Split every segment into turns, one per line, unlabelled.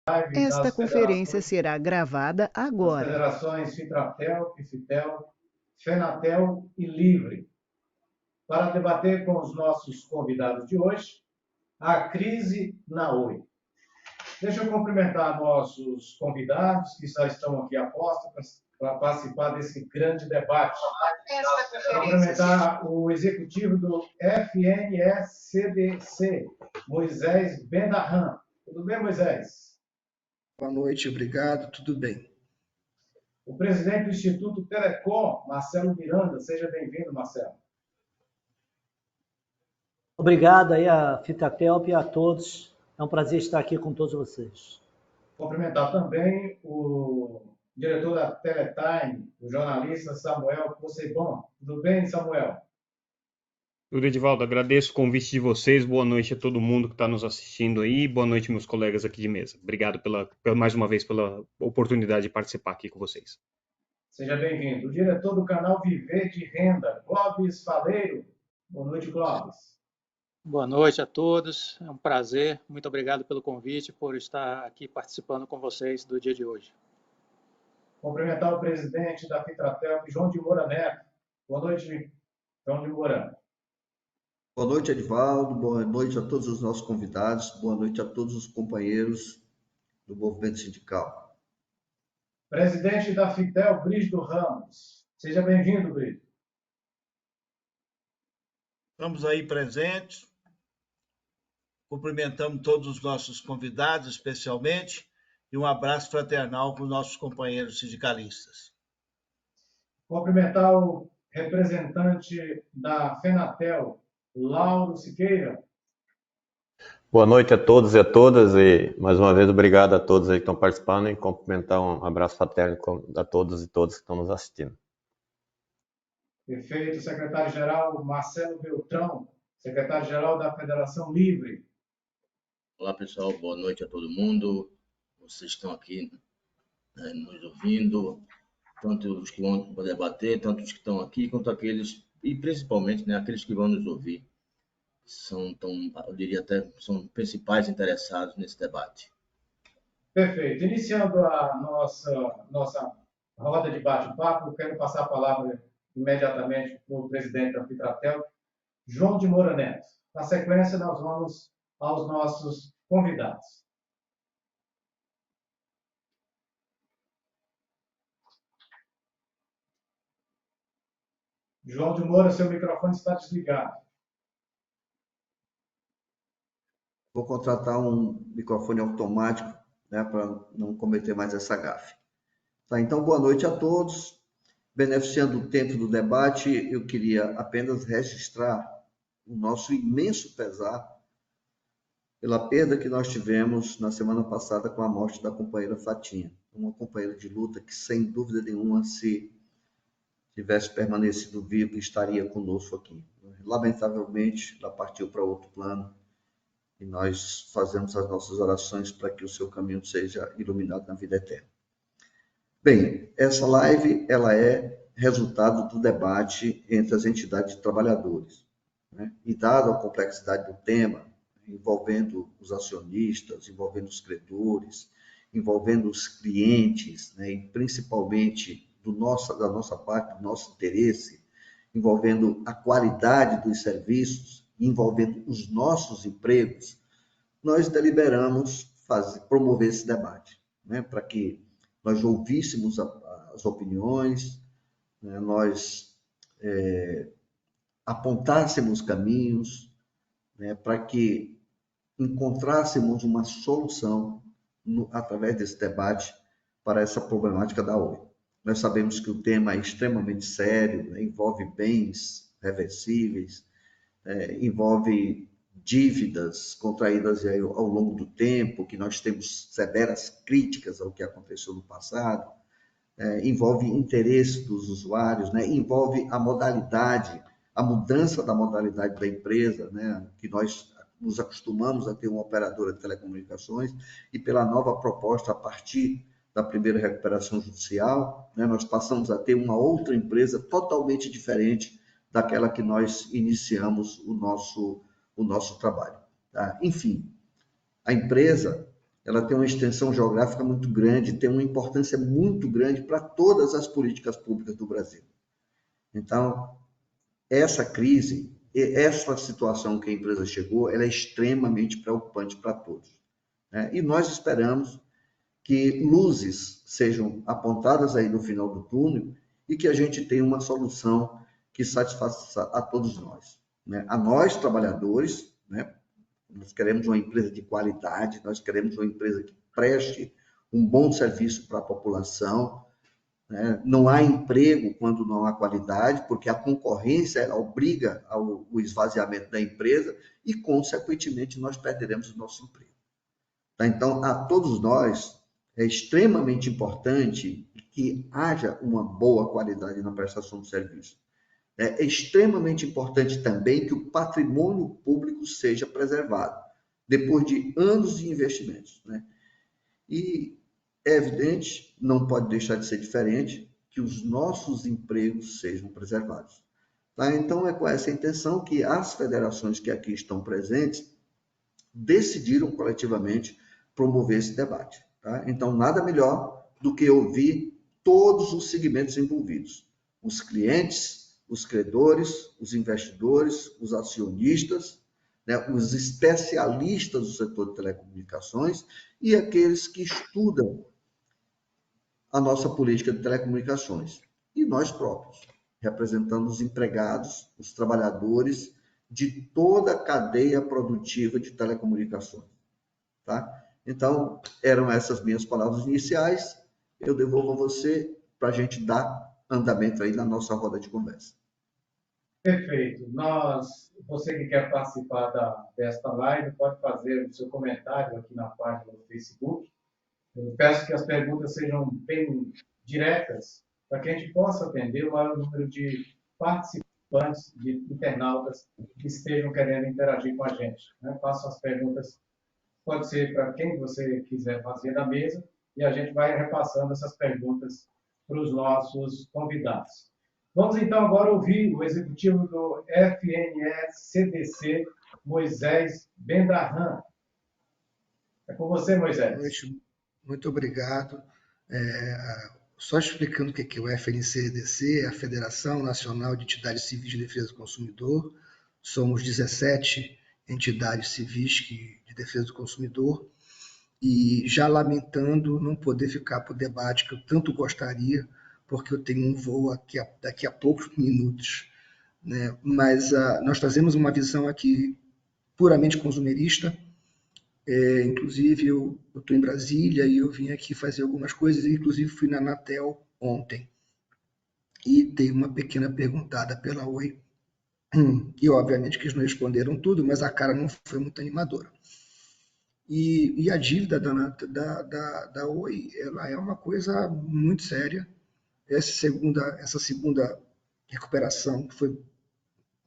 Esta conferência será gravada
das
agora.
federações Fitratel, Fifitel, Fenatel e Livre, para debater com os nossos convidados de hoje a crise na Oi. Deixa eu cumprimentar nossos convidados que já estão aqui a posto para participar desse grande debate. Cumprimentar o executivo do FNSCDC, Moisés Bendahan. Tudo bem, Moisés?
Boa noite, obrigado, tudo bem.
O presidente do Instituto Telecom, Marcelo Miranda. Seja bem-vindo, Marcelo.
Obrigado aí a Fitatelp e a todos. É um prazer estar aqui com todos vocês.
Cumprimentar também o diretor da Teletime, o jornalista Samuel Poseidon. Tudo bem, Samuel?
Tudo, Edivaldo. Agradeço o convite de vocês. Boa noite a todo mundo que está nos assistindo aí. Boa noite, meus colegas aqui de mesa. Obrigado mais uma vez pela oportunidade de participar aqui com vocês.
Seja bem-vindo. O diretor do canal Viver de Renda, Clóvis Faleiro. Boa noite, Clóvis.
Boa noite a todos. É um prazer. Muito obrigado pelo convite, por estar aqui participando com vocês do dia de hoje.
Cumprimentar o presidente da Fitratel, João de Moura Neto. Boa noite, João de Moura.
Boa noite, Edivaldo. Boa noite a todos os nossos convidados. Boa noite a todos os companheiros do movimento sindical.
Presidente da Fitel, Brígido Ramos. Seja bem-vindo, Brígido.
Estamos aí presentes. Cumprimentamos todos os nossos convidados, especialmente, e um abraço fraternal para os nossos companheiros sindicalistas.
Cumprimentar o representante da Fenatel, Lauro Siqueira.
Boa noite a todos e a todas, e mais uma vez obrigado a todos aí que estão participando e cumprimentar um abraço fraterno a todos e todas que estão nos assistindo.
Perfeito, secretário-geral Marcelo Beltrão, secretário-geral da Federação Livre.
Olá, pessoal, boa noite a todo mundo. Vocês estão aqui nos ouvindo, tanto os que vão debater, tanto os que estão aqui, quanto aqueles, e principalmente aqueles que vão nos ouvir. Eu diria até, são principais interessados nesse debate.
Perfeito. Iniciando a nossa roda de bate-papo, eu quero passar a palavra imediatamente para o presidente da Fitratel, João de Moura Neto. Na sequência, nós vamos aos nossos convidados. João de Moura, seu microfone está desligado.
Vou contratar um microfone automático, para não cometer mais essa gafe. Tá, então, boa noite a todos. Beneficiando o tempo do debate, eu queria apenas registrar o nosso imenso pesar pela perda que nós tivemos na semana passada com a morte da companheira Fatinha, uma companheira de luta que, sem dúvida nenhuma, se tivesse permanecido viva, estaria conosco aqui. Lamentavelmente, ela partiu para outro plano e nós fazemos as nossas orações para que o seu caminho seja iluminado na vida eterna. Bem, essa live ela é resultado do debate entre as entidades de trabalhadores, e dado a complexidade do tema, envolvendo os acionistas, envolvendo os credores, envolvendo os clientes, e principalmente da nossa parte, do nosso interesse, envolvendo a qualidade dos serviços, envolvendo os nossos empregos, nós deliberamos promover esse debate, para que nós ouvíssemos as opiniões, nós apontássemos caminhos, para que encontrássemos uma solução através desse debate para essa problemática da Oi. Nós sabemos que o tema é extremamente sério, envolve bens reversíveis, envolve dívidas contraídas ao longo do tempo, que nós temos severas críticas ao que aconteceu no passado, envolve interesse dos usuários, envolve a mudança da modalidade da empresa, que nós nos acostumamos a ter uma operadora de telecomunicações, e pela nova proposta a partir da primeira recuperação judicial, nós passamos a ter uma outra empresa totalmente diferente daquela que nós iniciamos o nosso trabalho. Tá? Enfim, a empresa, ela tem uma extensão geográfica muito grande, tem uma importância muito grande para todas as políticas públicas do Brasil. Então, essa crise, essa situação que a empresa chegou, ela é extremamente preocupante para todos, né? E nós esperamos que luzes sejam apontadas aí no final do túnel e que a gente tenha uma solução que satisfaça a todos nós, né? A nós, trabalhadores, né? Nós queremos uma empresa de qualidade, nós queremos uma empresa que preste um bom serviço para a população, né? Não há emprego quando não há qualidade, porque a concorrência obriga ao esvaziamento da empresa e, consequentemente, nós perderemos o nosso emprego. Tá? Então, a todos nós, é extremamente importante que haja uma boa qualidade na prestação de serviço. É extremamente importante também que o patrimônio público seja preservado, depois de anos de investimentos, né? E é evidente, não pode deixar de ser diferente, que os nossos empregos sejam preservados. Tá? Então, é com essa intenção que as federações que aqui estão presentes decidiram coletivamente promover esse debate. Tá? Então, nada melhor do que ouvir todos os segmentos envolvidos, os clientes, os credores, os investidores, os acionistas, né, os especialistas do setor de telecomunicações e aqueles que estudam a nossa política de telecomunicações. E nós próprios, representando os empregados, os trabalhadores de toda a cadeia produtiva de telecomunicações. Tá? Então, eram essas minhas palavras iniciais. Eu devolvo a você para a gente dar andamento aí na nossa roda de conversa.
Perfeito. Você que quer participar desta live, pode fazer o seu comentário aqui na página do Facebook. Eu peço que as perguntas sejam bem diretas, para que a gente possa atender o maior número de participantes, de internautas que estejam querendo interagir com a gente, né? Façam as perguntas, pode ser para quem você quiser fazer da mesa, e a gente vai repassando essas perguntas para os nossos convidados. Vamos então agora ouvir o executivo do FNE-CDC, Moisés Bendarran. É com você, Moisés.
Boa noite, muito obrigado. Só explicando o que é o FNE-CDC, a Federação Nacional de Entidades Civis de Defesa do Consumidor. Somos 17 entidades civis de defesa do consumidor, e já lamentando não poder ficar para o debate que eu tanto gostaria, porque eu tenho um voo daqui a poucos minutos, né? Mas nós trazemos uma visão aqui puramente consumerista. Inclusive, eu estou em Brasília e eu vim aqui fazer algumas coisas, inclusive fui na Anatel ontem, e dei uma pequena perguntada pela Oi, e obviamente que eles não responderam tudo, mas a cara não foi muito animadora. E a dívida da Oi, ela é uma coisa muito séria. Essa segunda recuperação foi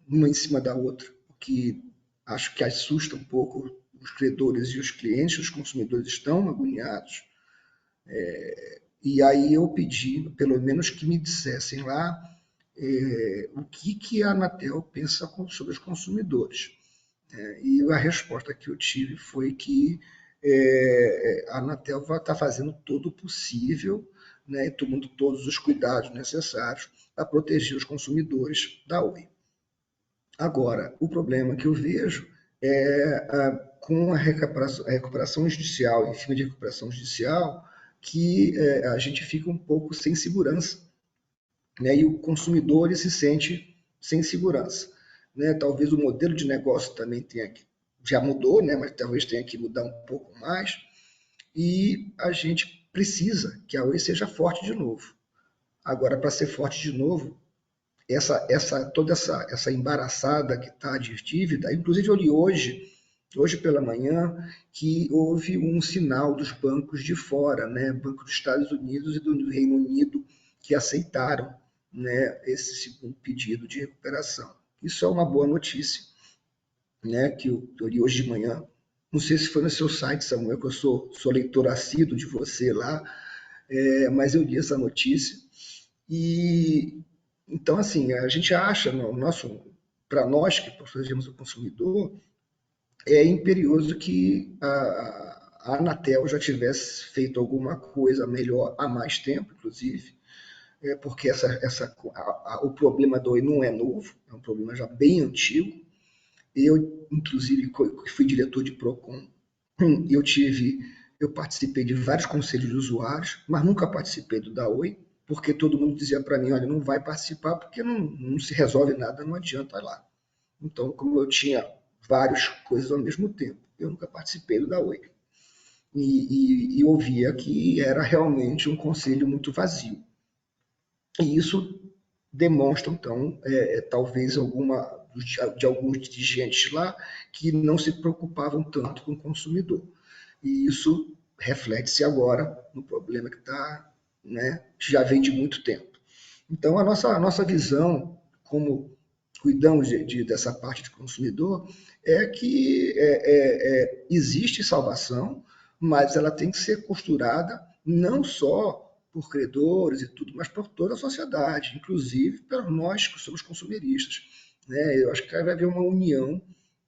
uma em cima da outra, o que acho que assusta um pouco os credores e os clientes, os consumidores estão agoniados. E aí eu pedi, pelo menos, que me dissessem lá o que a Anatel pensa sobre os consumidores. E a resposta que eu tive foi que a Anatel vai estar fazendo todo o possível, né, tomando todos os cuidados necessários para proteger os consumidores da Oi. Agora, o problema que eu vejo com a recuperação judicial, em cima de recuperação judicial, que a gente fica um pouco sem segurança, né, e o consumidor se sente sem segurança. Né? Talvez o modelo de negócio também já mudou, né, mas talvez tenha que mudar um pouco mais, e a gente precisa que a Oi seja forte de novo. Agora, para ser forte de novo, toda essa embaraçada que está de dívida, inclusive eu li hoje pela manhã, que houve um sinal dos bancos de fora, né, Banco dos Estados Unidos e do Reino Unido, que aceitaram, né, esse segundo pedido de recuperação. Isso é uma boa notícia, né, que eu li hoje de manhã. Não sei se foi no seu site, Samuel, que eu sou leitor assíduo de você lá, mas eu li essa notícia. E então, assim, a gente acha, para nós que protegemos o consumidor, é imperioso que a Anatel já tivesse feito alguma coisa melhor há mais tempo, inclusive, porque o problema do Oi não é novo, é um problema já bem antigo. Eu, inclusive, fui diretor de Procon, eu participei de vários conselhos de usuários, mas nunca participei do da Oi, porque todo mundo dizia para mim, olha, não vai participar porque não se resolve nada, não adianta lá. Então, como eu tinha várias coisas ao mesmo tempo, eu nunca participei do da Oi. E ouvia que era realmente um conselho muito vazio. E isso demonstra, então, talvez de alguns dirigentes lá que não se preocupavam tanto com o consumidor. E isso reflete-se agora no problema que está, né, já vem de muito tempo. Então, a nossa visão, como cuidamos dessa parte de consumidor, é que existe salvação, mas ela tem que ser costurada não só por credores e tudo, mas por toda a sociedade, inclusive para nós que somos consumeristas. Né? Eu acho que vai haver uma união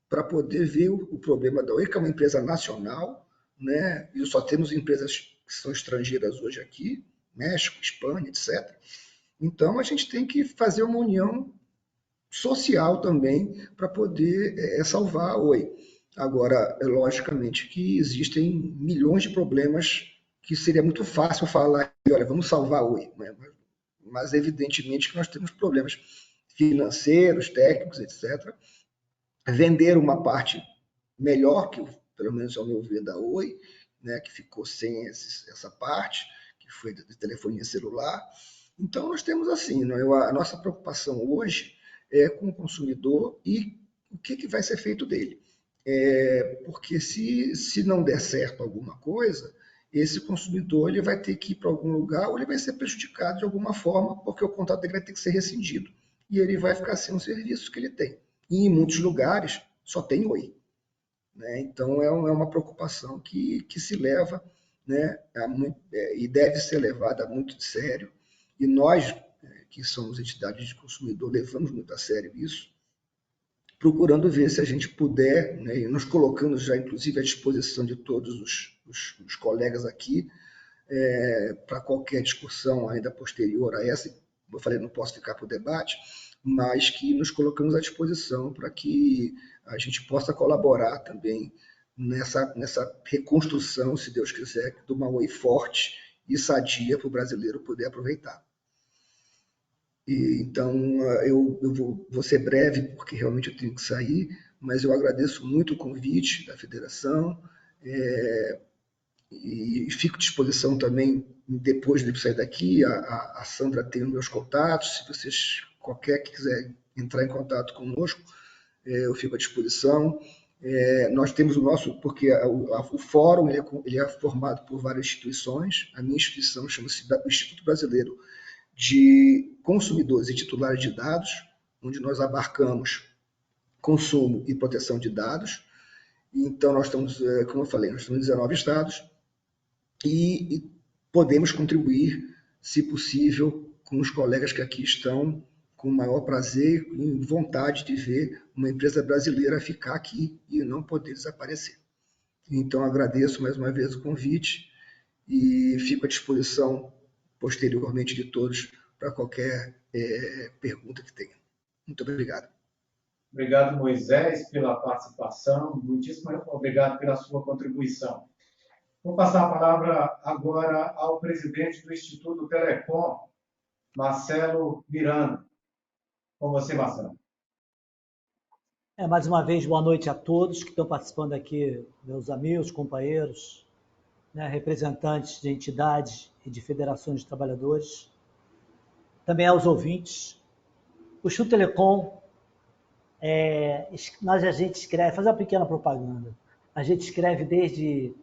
para poder ver o problema da Oi, que é uma empresa nacional, né? E só temos empresas que são estrangeiras hoje aqui, México, Espanha, etc. Então, a gente tem que fazer uma união social também para poder salvar a Oi. Agora, logicamente que existem milhões de problemas que seria muito fácil falar, olha, vamos salvar a Oi, né? Mas evidentemente que nós temos problemas financeiros, técnicos, etc. Vender uma parte melhor, que pelo menos ao meu ver, da Oi, né, que ficou sem essa parte, que foi de telefonia celular. Então, nós temos assim, né, a nossa preocupação hoje é com o consumidor e o que vai ser feito dele. Porque se não der certo alguma coisa, esse consumidor ele vai ter que ir para algum lugar ou ele vai ser prejudicado de alguma forma, porque o contrato dele vai ter que ser rescindido. E ele vai ficar sem o serviço que ele tem. E em muitos lugares só tem Oi. Né? Então, é uma preocupação que se leva, né, e deve ser levada muito de sério. E nós, que somos entidades de consumidor, levamos muito a sério isso, procurando ver se a gente puder, né, e nos colocando já, inclusive, à disposição de todos os colegas aqui, para qualquer discussão ainda posterior a essa, como eu falei, não posso ficar para o debate, mas que nos colocamos à disposição para que a gente possa colaborar também nessa reconstrução, se Deus quiser, de uma Oi forte e sadia para o brasileiro poder aproveitar. Então, eu vou ser breve, porque realmente eu tenho que sair, mas eu agradeço muito o convite da federação, e fico à disposição também, depois de sair daqui, a Sandra tem os meus contatos, se vocês, qualquer que quiser entrar em contato conosco, eu fico à disposição. Nós temos o nosso, porque o fórum ele é formado por várias instituições, a minha instituição chama-se Instituto Brasileiro de Consumidores e Titulares de Dados, onde nós abarcamos consumo e proteção de dados. Então, nós estamos, como eu falei, nós estamos em 19 estados e podemos contribuir, se possível, com os colegas que aqui estão, com o maior prazer e vontade de ver uma empresa brasileira ficar aqui e não poder desaparecer. Então, agradeço mais uma vez o convite e fico à disposição posteriormente de todos para qualquer pergunta que tenha. Muito obrigado.
Obrigado, Moisés, pela participação. Muitíssimo obrigado pela sua contribuição. Vou passar a palavra agora ao presidente do Instituto Telecom, Marcelo Miranda. Com você, Marcelo.
Mais uma vez, boa noite a todos que estão participando aqui, meus amigos, companheiros, né, representantes de entidades e de federações de trabalhadores, também aos ouvintes. O Instituto Telecom, a gente escreve, fazer uma pequena propaganda, a gente escreve desde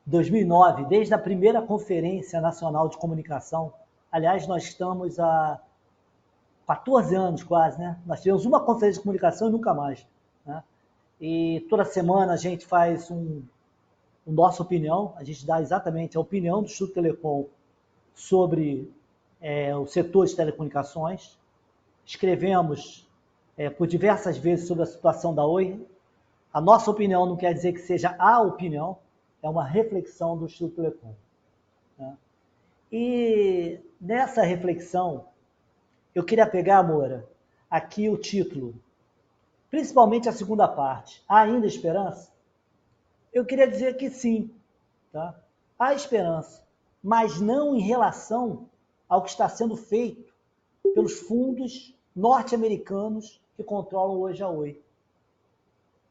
2009, desde a primeira Conferência Nacional de Comunicação. Aliás, nós estamos há 14 anos quase, né? Nós tivemos uma conferência de comunicação e nunca mais. Né? E toda semana a gente faz nossa opinião, a gente dá exatamente a opinião do Instituto Telecom sobre o setor de telecomunicações. Escrevemos por diversas vezes sobre a situação da Oi. A nossa opinião não quer dizer que seja a opinião, é uma reflexão do Instituto Telecom. Né? E nessa reflexão, eu queria pegar, Moura, aqui o título, principalmente a segunda parte. Há ainda esperança? Eu queria dizer que sim, tá? Há esperança, mas não em relação ao que está sendo feito pelos fundos norte-americanos que controlam hoje a Oi.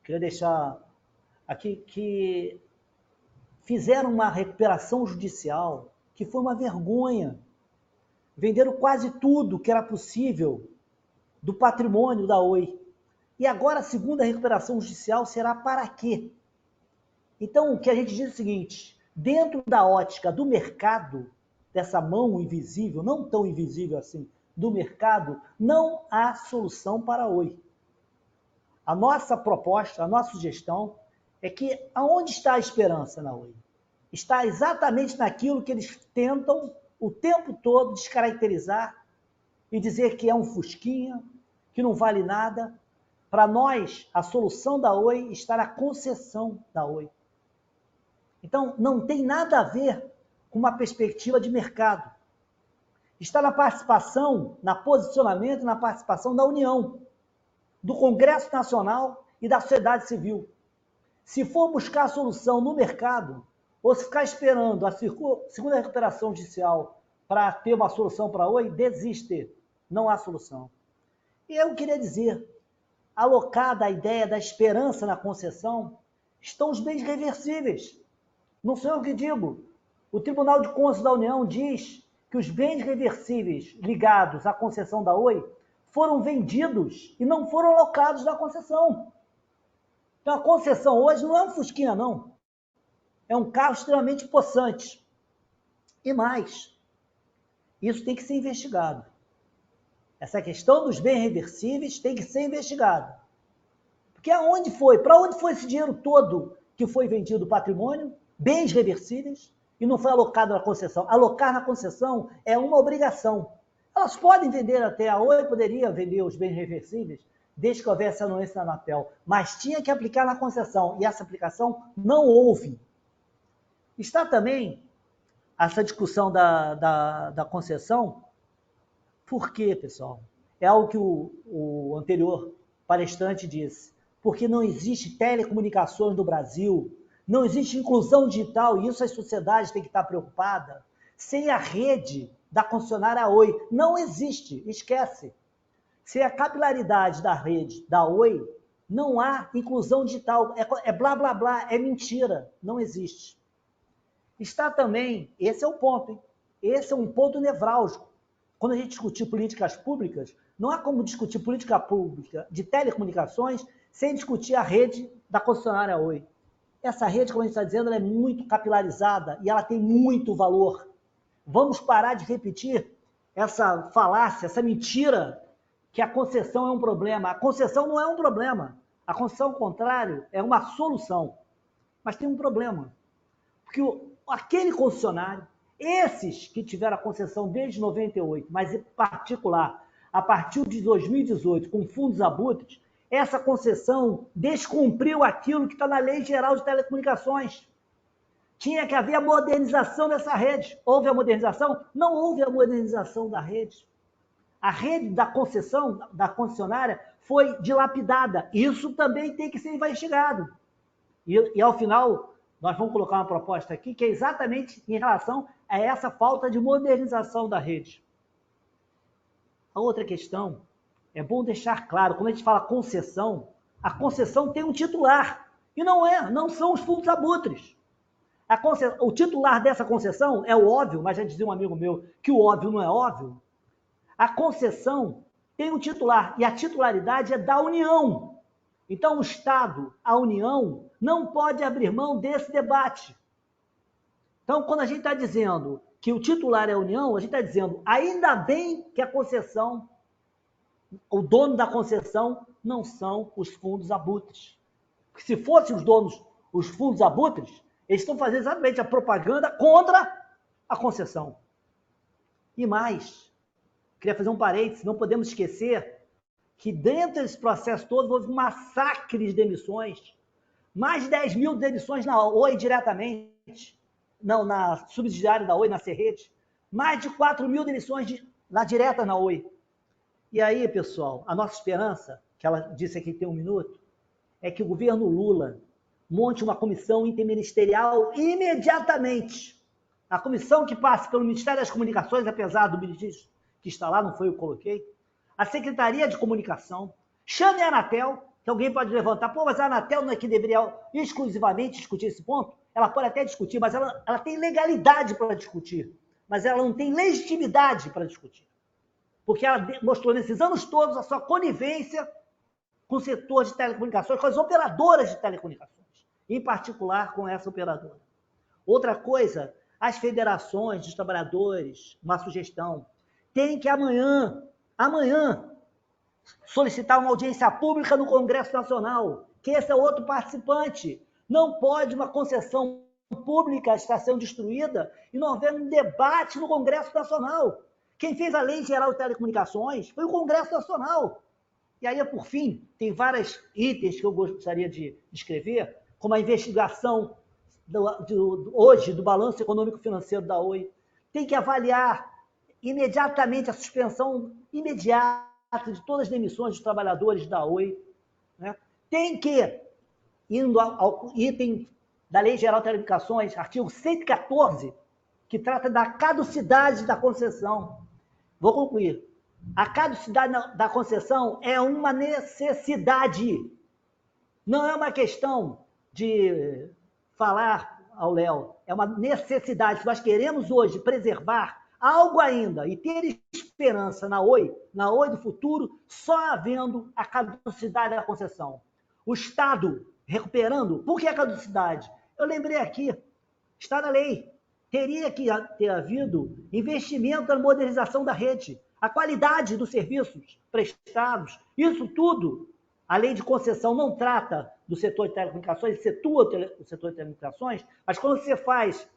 Queria deixar aqui que fizeram uma recuperação judicial que foi uma vergonha. Venderam quase tudo que era possível do patrimônio da Oi. E agora a segunda recuperação judicial será para quê? Então, o que a gente diz é o seguinte, dentro da ótica do mercado, dessa mão invisível, não tão invisível assim, do mercado, não há solução para a Oi. A nossa proposta, a nossa sugestão é que aonde está a esperança na Oi? Está exatamente naquilo que eles tentam o tempo todo descaracterizar e dizer que é um fusquinha, que não vale nada. Para nós, a solução da Oi está na concessão da Oi. Então, não tem nada a ver com uma perspectiva de mercado. Está na participação, na posicionamento e na participação da União, do Congresso Nacional e da sociedade civil. Se for buscar a solução no mercado, ou se ficar esperando a segunda recuperação judicial para ter uma solução para a Oi, desiste. Não há solução. E eu queria dizer, alocada a ideia da esperança na concessão, estão os bens reversíveis. Não sou eu que digo. O Tribunal de Contas da União diz que os bens reversíveis ligados à concessão da Oi foram vendidos e não foram alocados na concessão. Então a concessão hoje não é um fusquinha, não. É um carro extremamente possante. E mais, isso tem que ser investigado. Essa questão dos bens reversíveis tem que ser investigada. Porque aonde foi? Para onde foi esse dinheiro todo que foi vendido patrimônio, bens reversíveis, e não foi alocado na concessão? Alocar na concessão é uma obrigação. Elas podem vender até, a Oi poderia vender os bens reversíveis, desde que houvesse anuência na Anatel, mas tinha que aplicar na concessão, e essa aplicação não houve. Está também essa discussão da concessão. Por quê, pessoal? É algo que o anterior palestrante disse. Porque não existe telecomunicações no Brasil, não existe inclusão digital, e isso as sociedades têm que estar preocupadas. Sem a rede da concessionária Oi, não existe, esquece. Sem a capilaridade da rede da Oi, não há inclusão digital, é blá, blá, blá, é mentira, não existe. Está também, esse é o ponto, hein? Esse é um ponto nevrálgico. Quando a gente discutir políticas públicas, não há como discutir política pública de telecomunicações sem discutir a rede da concessionária Oi. Essa rede, como a gente está dizendo, ela é muito capilarizada e ela tem muito valor. Vamos parar de repetir essa falácia, essa mentira que a concessão é um problema. A concessão não é um problema. A concessão, ao contrário, é uma solução. Mas tem um problema. Porque aquele concessionário, esses que tiveram a concessão desde 98, mas em particular a partir de 2018, com fundos abutres, essa concessão descumpriu aquilo que está na Lei Geral de Telecomunicações. Tinha que haver a modernização dessa rede. Houve a modernização? Não houve a modernização da rede. A rede da concessão, da concessionária, foi dilapidada. Isso também tem que ser investigado. E ao final, nós vamos colocar uma proposta aqui que é exatamente em relação a essa falta de modernização da rede. A outra questão, é bom deixar claro, quando a gente fala concessão, a concessão tem um titular. E não são os fundos abutres. O titular dessa concessão é o óbvio, mas já dizia um amigo meu que o óbvio não é óbvio. A concessão tem um titular, e a titularidade é da União. Então, o Estado, a União, não pode abrir mão desse debate. Então, quando a gente está dizendo que o titular é a União, a gente está dizendo, ainda bem que a concessão, o dono da concessão não são os fundos abutres. Porque se fossem os donos, os fundos abutres, eles estão fazendo exatamente a propaganda contra a concessão. E mais, queria fazer um parênteses, não podemos esquecer que dentro desse processo todo houve um massacre de demissões, mais de 10 mil demissões na Oi diretamente, não, na subsidiária da Oi, na Serrede, mais de 4 mil demissões na direta na Oi. E aí, pessoal, a nossa esperança, que ela disse aqui tem um minuto, é que o governo Lula monte uma comissão interministerial imediatamente. A comissão que passe pelo Ministério das Comunicações, apesar do ministro que está lá, não foi eu que coloquei, a Secretaria de Comunicação, chame a Anatel, que alguém pode levantar, pô, mas a Anatel não é que deveria exclusivamente discutir esse ponto? Ela pode até discutir, mas ela tem legalidade para discutir, mas ela não tem legitimidade para discutir. Porque ela mostrou nesses anos todos a sua conivência com o setor de telecomunicações, com as operadoras de telecomunicações, em particular com essa operadora. Outra coisa, as federações dos trabalhadores, uma sugestão, tem que amanhã, solicitar uma audiência pública no Congresso Nacional, que esse é outro participante. Não pode uma concessão pública estar sendo destruída e não haver um debate no Congresso Nacional. Quem fez a Lei Geral de Telecomunicações foi o Congresso Nacional. E aí, por fim, tem vários itens que eu gostaria de escrever, como a investigação hoje do balanço econômico-financeiro da Oi. Tem que avaliar imediatamente a suspensão imediata de todas as demissões dos trabalhadores da Oi. Né? Tem que, indo ao item da Lei Geral de Telecomunicações, artigo 114, que trata da caducidade da concessão. Vou concluir. A caducidade da concessão é uma necessidade. Não é uma questão de falar ao Léo. É uma necessidade. Se nós queremos hoje preservar algo ainda e ter esperança na Oi do futuro, só havendo a caducidade da concessão. O Estado recuperando. Por que a caducidade? Eu lembrei aqui, está na lei. Teria que ter havido investimento na modernização da rede, a qualidade dos serviços prestados, isso tudo. A lei de concessão não trata do setor de telecomunicações, situa o setor de telecomunicações, mas quando você faz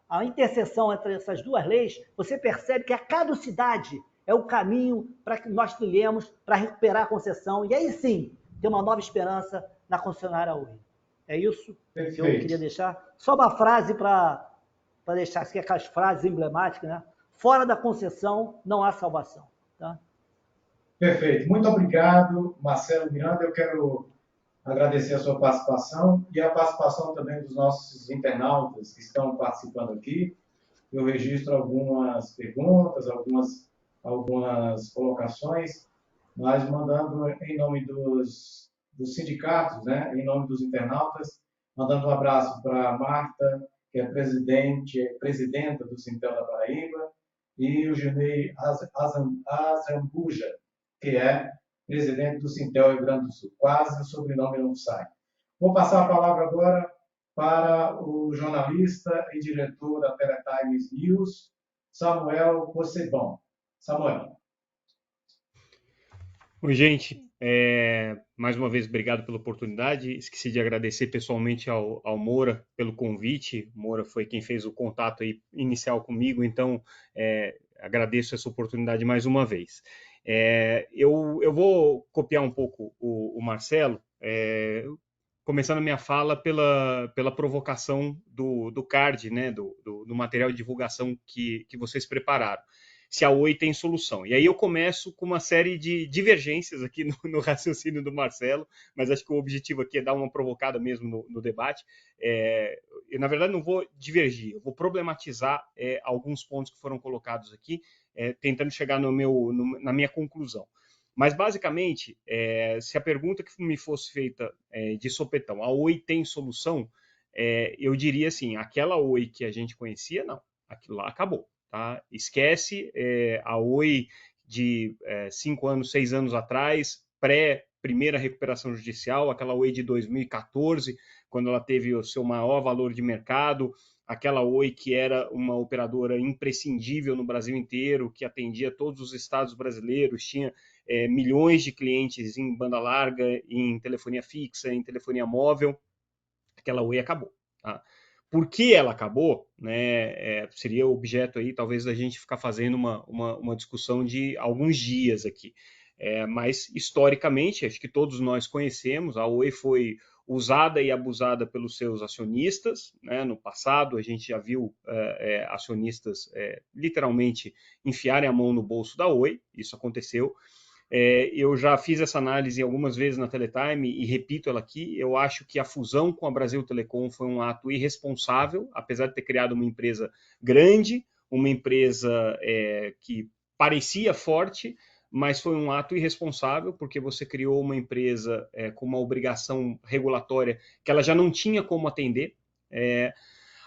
a interseção entre essas duas leis, você percebe que a caducidade é o caminho para que nós trilhemos para recuperar a concessão e aí sim ter uma nova esperança na concessionária Oi. É isso que eu queria deixar. Só uma frase para deixar aqui aquelas frases emblemáticas, né? Fora da concessão não há salvação. Tá?
Perfeito. Muito obrigado, Marcelo Miranda. Eu quero agradecer a sua participação e a participação também dos nossos internautas que estão participando aqui. Eu registro algumas perguntas, algumas colocações, mas mandando em nome dos sindicatos, né? Em nome dos internautas, mandando um abraço para a Marta, que é presidenta do Sintel da Paraíba, e o Junei Azambuja, que é presidente do Sintel Rio Grande do Sul. Quase o sobrenome não sai. Vou passar a palavra agora para o jornalista e diretor da Teletimes News, Samuel Possebon. Samuel.
Oi, gente. Mais uma vez, obrigado pela oportunidade. Esqueci de agradecer pessoalmente ao Moura pelo convite. Moura foi quem fez o contato aí inicial comigo, então agradeço essa oportunidade mais uma vez. Eu vou copiar um pouco o Marcelo, começando a minha fala pela provocação do card, né, do material de divulgação que vocês prepararam. Se a Oi tem solução. E aí eu começo com uma série de divergências aqui no raciocínio do Marcelo, mas acho que o objetivo aqui é dar uma provocada mesmo no debate. Eu, na verdade, não vou divergir, eu vou problematizar alguns pontos que foram colocados aqui, tentando chegar na minha conclusão. Mas, basicamente, se a pergunta que me fosse feita de sopetão, a Oi tem solução, eu diria assim, aquela Oi que a gente conhecia, não, aquilo lá acabou. Tá? Esquece a Oi de 5 anos, 6 anos atrás, pré-primeira recuperação judicial, aquela Oi de 2014, quando ela teve o seu maior valor de mercado, aquela Oi que era uma operadora imprescindível no Brasil inteiro, que atendia todos os estados brasileiros, tinha milhões de clientes em banda larga, em telefonia fixa, em telefonia móvel, aquela Oi acabou. Tá? Por que ela acabou, né, seria objeto aí, talvez, da gente ficar fazendo uma discussão de alguns dias aqui. Mas, historicamente, acho que todos nós conhecemos, a Oi foi usada e abusada pelos seus acionistas, né? No passado, a gente já viu acionistas literalmente enfiarem a mão no bolso da Oi, isso aconteceu. Eu já fiz essa análise algumas vezes na Teletime e repito ela aqui. Eu acho que a fusão com a Brasil Telecom foi um ato irresponsável, apesar de ter criado uma empresa grande, uma empresa que parecia forte, mas foi um ato irresponsável, porque você criou uma empresa com uma obrigação regulatória que ela já não tinha como atender.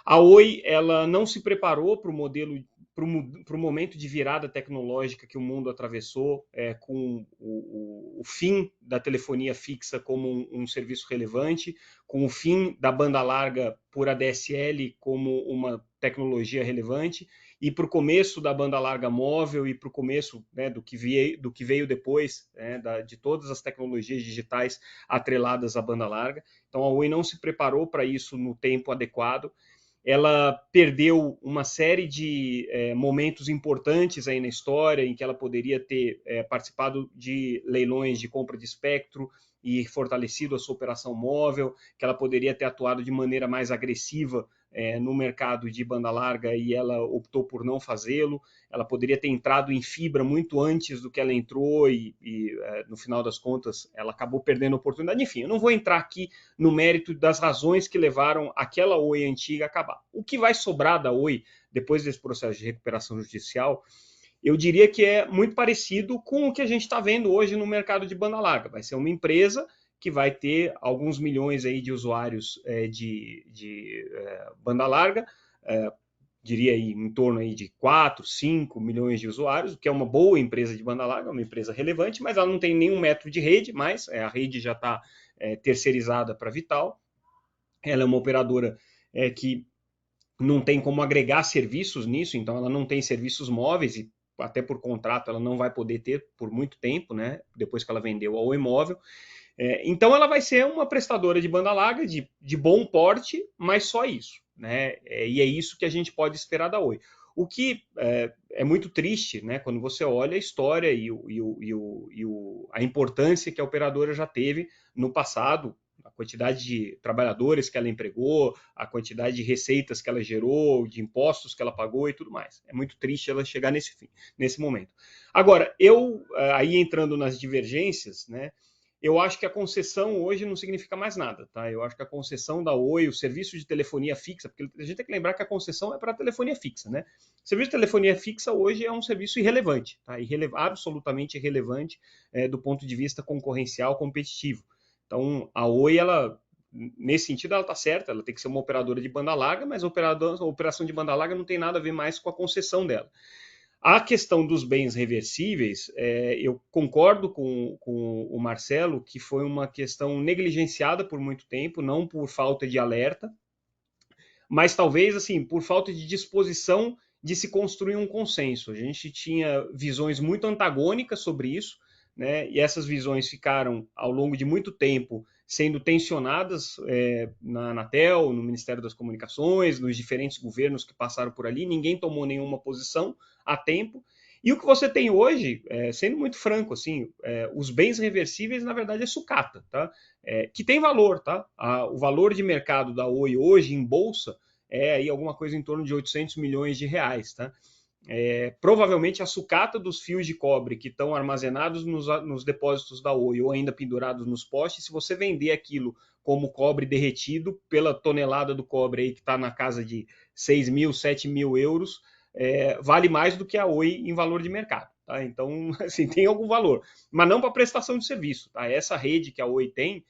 A Oi, ela não se preparou para o modelo, para o momento de virada tecnológica que o mundo atravessou, com o fim da telefonia fixa como um serviço relevante, com o fim da banda larga por ADSL como uma tecnologia relevante, e para o começo da banda larga móvel e para o começo, né, do que veio depois, de todas as tecnologias digitais atreladas à banda larga. Então a Oi não se preparou para isso no tempo adequado. Ela perdeu uma série de momentos importantes aí na história, em que ela poderia ter participado de leilões de compra de espectro e fortalecido a sua operação móvel, que ela poderia ter atuado de maneira mais agressiva no mercado de banda larga, e ela optou por não fazê-lo. Ela poderia ter entrado em fibra muito antes do que ela entrou e no final das contas, ela acabou perdendo a oportunidade. Enfim, eu não vou entrar aqui no mérito das razões que levaram aquela Oi antiga a acabar. O que vai sobrar da Oi depois desse processo de recuperação judicial, eu diria que é muito parecido com o que a gente está vendo hoje no mercado de banda larga. Vai ser uma empresa que vai ter alguns milhões aí de usuários de banda larga, diria aí em torno aí de 4, 5 milhões de usuários, o que é uma boa empresa de banda larga, uma empresa relevante, mas ela não tem nenhum metro de rede, mas a rede já está terceirizada para a Vital. Ela é uma operadora que não tem como agregar serviços nisso, então ela não tem serviços móveis e até por contrato ela não vai poder ter por muito tempo, né, depois que ela vendeu ao Oi Móvel. Então ela vai ser uma prestadora de banda larga de bom porte, mas só isso, né? E é isso que a gente pode esperar da Oi. O que é muito triste, né, quando você olha a história e a importância que a operadora já teve no passado, a quantidade de trabalhadores que ela empregou, a quantidade de receitas que ela gerou, de impostos que ela pagou e tudo mais. É muito triste ela chegar nesse momento. Agora, aí entrando nas divergências, né, eu acho que a concessão hoje não significa mais nada, tá? Eu acho que a concessão da Oi, o serviço de telefonia fixa, porque a gente tem que lembrar que a concessão é para telefonia fixa, né? O serviço de telefonia fixa hoje é um serviço irrelevante, tá? Absolutamente irrelevante do ponto de vista concorrencial, competitivo. Então, a Oi, nesse sentido, ela está certa, ela tem que ser uma operadora de banda larga, mas a operação de banda larga não tem nada a ver mais com a concessão dela. A questão dos bens reversíveis, eu concordo com o Marcelo que foi uma questão negligenciada por muito tempo, não por falta de alerta, mas talvez assim por falta de disposição de se construir um consenso. A gente tinha visões muito antagônicas sobre isso, né? E essas visões ficaram ao longo de muito tempo sendo tensionadas na Anatel, no Ministério das Comunicações, nos diferentes governos que passaram por ali. Ninguém tomou nenhuma posição a tempo. E o que você tem hoje, sendo muito franco, assim, os bens reversíveis, na verdade, é sucata, tá? Que tem valor, tá? O valor de mercado da Oi hoje em bolsa é aí alguma coisa em torno de 800 milhões de reais, tá? Provavelmente a sucata dos fios de cobre que estão armazenados nos depósitos da Oi ou ainda pendurados nos postes, se você vender aquilo como cobre derretido, pela tonelada do cobre aí que está na casa de 6 mil, 7 mil euros, vale mais do que a Oi em valor de mercado. Tá? Então, assim, tem algum valor, mas não para prestação de serviço. Tá? Essa rede que a Oi tem,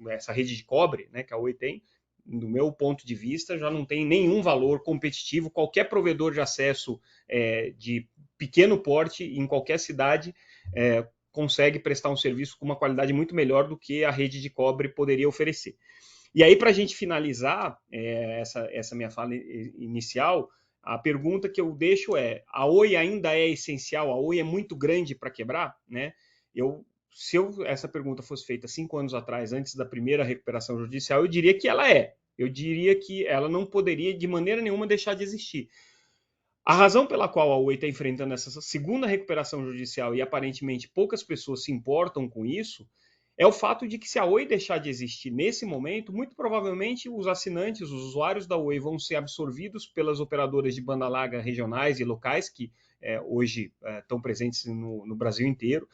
essa rede de cobre, né, que a Oi tem, do meu ponto de vista, já não tem nenhum valor competitivo. Qualquer provedor de acesso de pequeno porte em qualquer cidade consegue prestar um serviço com uma qualidade muito melhor do que a rede de cobre poderia oferecer. E aí, para a gente finalizar essa minha fala inicial, a pergunta que eu deixo a Oi ainda é essencial? A Oi é muito grande para quebrar? Né? Se essa pergunta fosse feita 5 anos atrás, antes da primeira recuperação judicial, eu diria que ela é. Eu diria que ela não poderia, de maneira nenhuma, deixar de existir. A razão pela qual a Oi está enfrentando essa segunda recuperação judicial e aparentemente poucas pessoas se importam com isso é o fato de que se a Oi deixar de existir nesse momento, muito provavelmente os assinantes, os usuários da Oi vão ser absorvidos pelas operadoras de banda larga regionais e locais que hoje estão presentes no Brasil inteiro,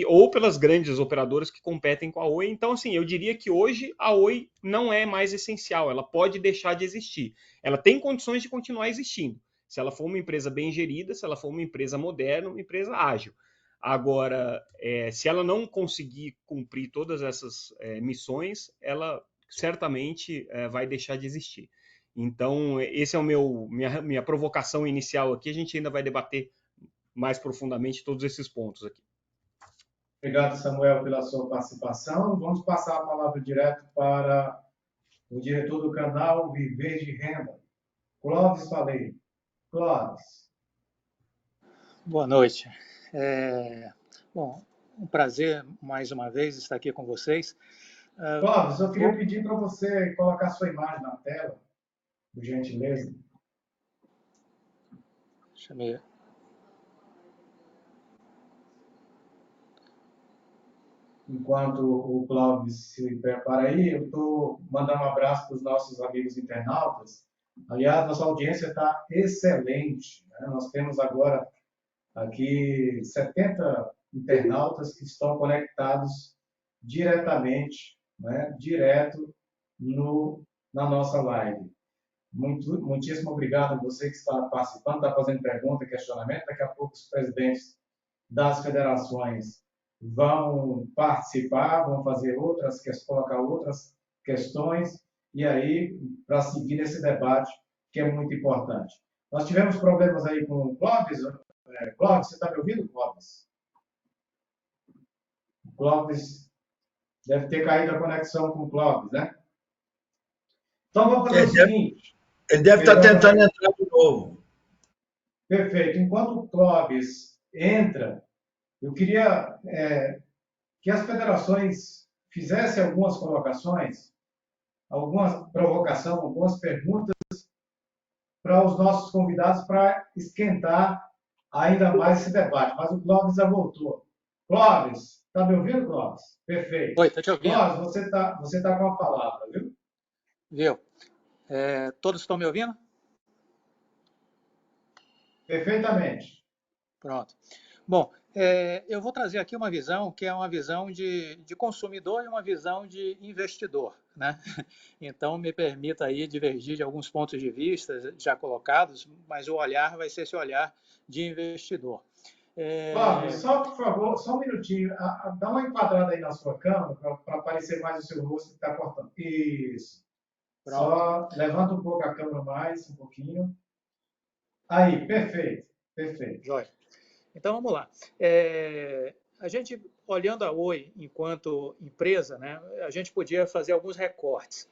ou pelas grandes operadoras que competem com a Oi. Então, assim, eu diria que hoje a Oi não é mais essencial, ela pode deixar de existir. Ela tem condições de continuar existindo, se ela for uma empresa bem gerida, se ela for uma empresa moderna, uma empresa ágil. Agora, se ela não conseguir cumprir todas essas missões, ela certamente vai deixar de existir. Então, esse é minha provocação inicial aqui. A gente ainda vai debater mais profundamente todos esses pontos aqui.
Obrigado, Samuel, pela sua participação. Vamos passar a palavra direto para o diretor do canal Viver de Renda, Clóvis Faleiro. Clóvis.
Boa noite. Bom, um prazer mais uma vez estar aqui com vocês.
Clóvis, eu queria pedir para você colocar sua imagem na tela, por gentileza.
Deixa eu ver.
Enquanto o Clóvis se prepara aí, eu estou mandando um abraço para os nossos amigos internautas. Aliás, nossa audiência está excelente, né? Nós temos agora aqui 70 internautas que estão conectados diretamente, né? Direto na nossa live. Muitíssimo obrigado a você que está participando, está fazendo pergunta, questionamento. Daqui a pouco os presidentes das federações vão participar, vão fazer colocar outras questões, e aí, para seguir esse debate, que é muito importante. Nós tivemos problemas aí com o Clóvis. Clóvis, você está me ouvindo, Clóvis? O Clóvis deve ter caído a conexão com o Clóvis, né? Então, vamos fazer o seguinte.
Ele deve estar tentando entrar de novo.
Perfeito. Enquanto o Clóvis entra, eu queria que as federações fizessem algumas colocações, alguma provocação, algumas perguntas para os nossos convidados para esquentar ainda mais esse debate. Mas o Clóvis já voltou. Clóvis, está me ouvindo, Clóvis? Perfeito.
Oi, estou te ouvindo.
Clóvis, você tá com a palavra, viu?
Viu? Todos estão me ouvindo?
Perfeitamente.
Pronto. Bom, eu vou trazer aqui uma visão que é uma visão de consumidor e uma visão de investidor, né? Então, me permita aí divergir de alguns pontos de vista já colocados, mas o olhar vai ser esse olhar de investidor.
Clóvis, só, por favor, só um minutinho. Dá uma enquadrada aí na sua câmera para aparecer mais o seu rosto que está cortando. Isso. Pronto. Só levanta um pouco a câmera mais, um pouquinho. Aí, perfeito. Perfeito.
Jóia. Então, vamos lá. A gente, olhando a Oi enquanto empresa, né, a gente podia fazer alguns recortes.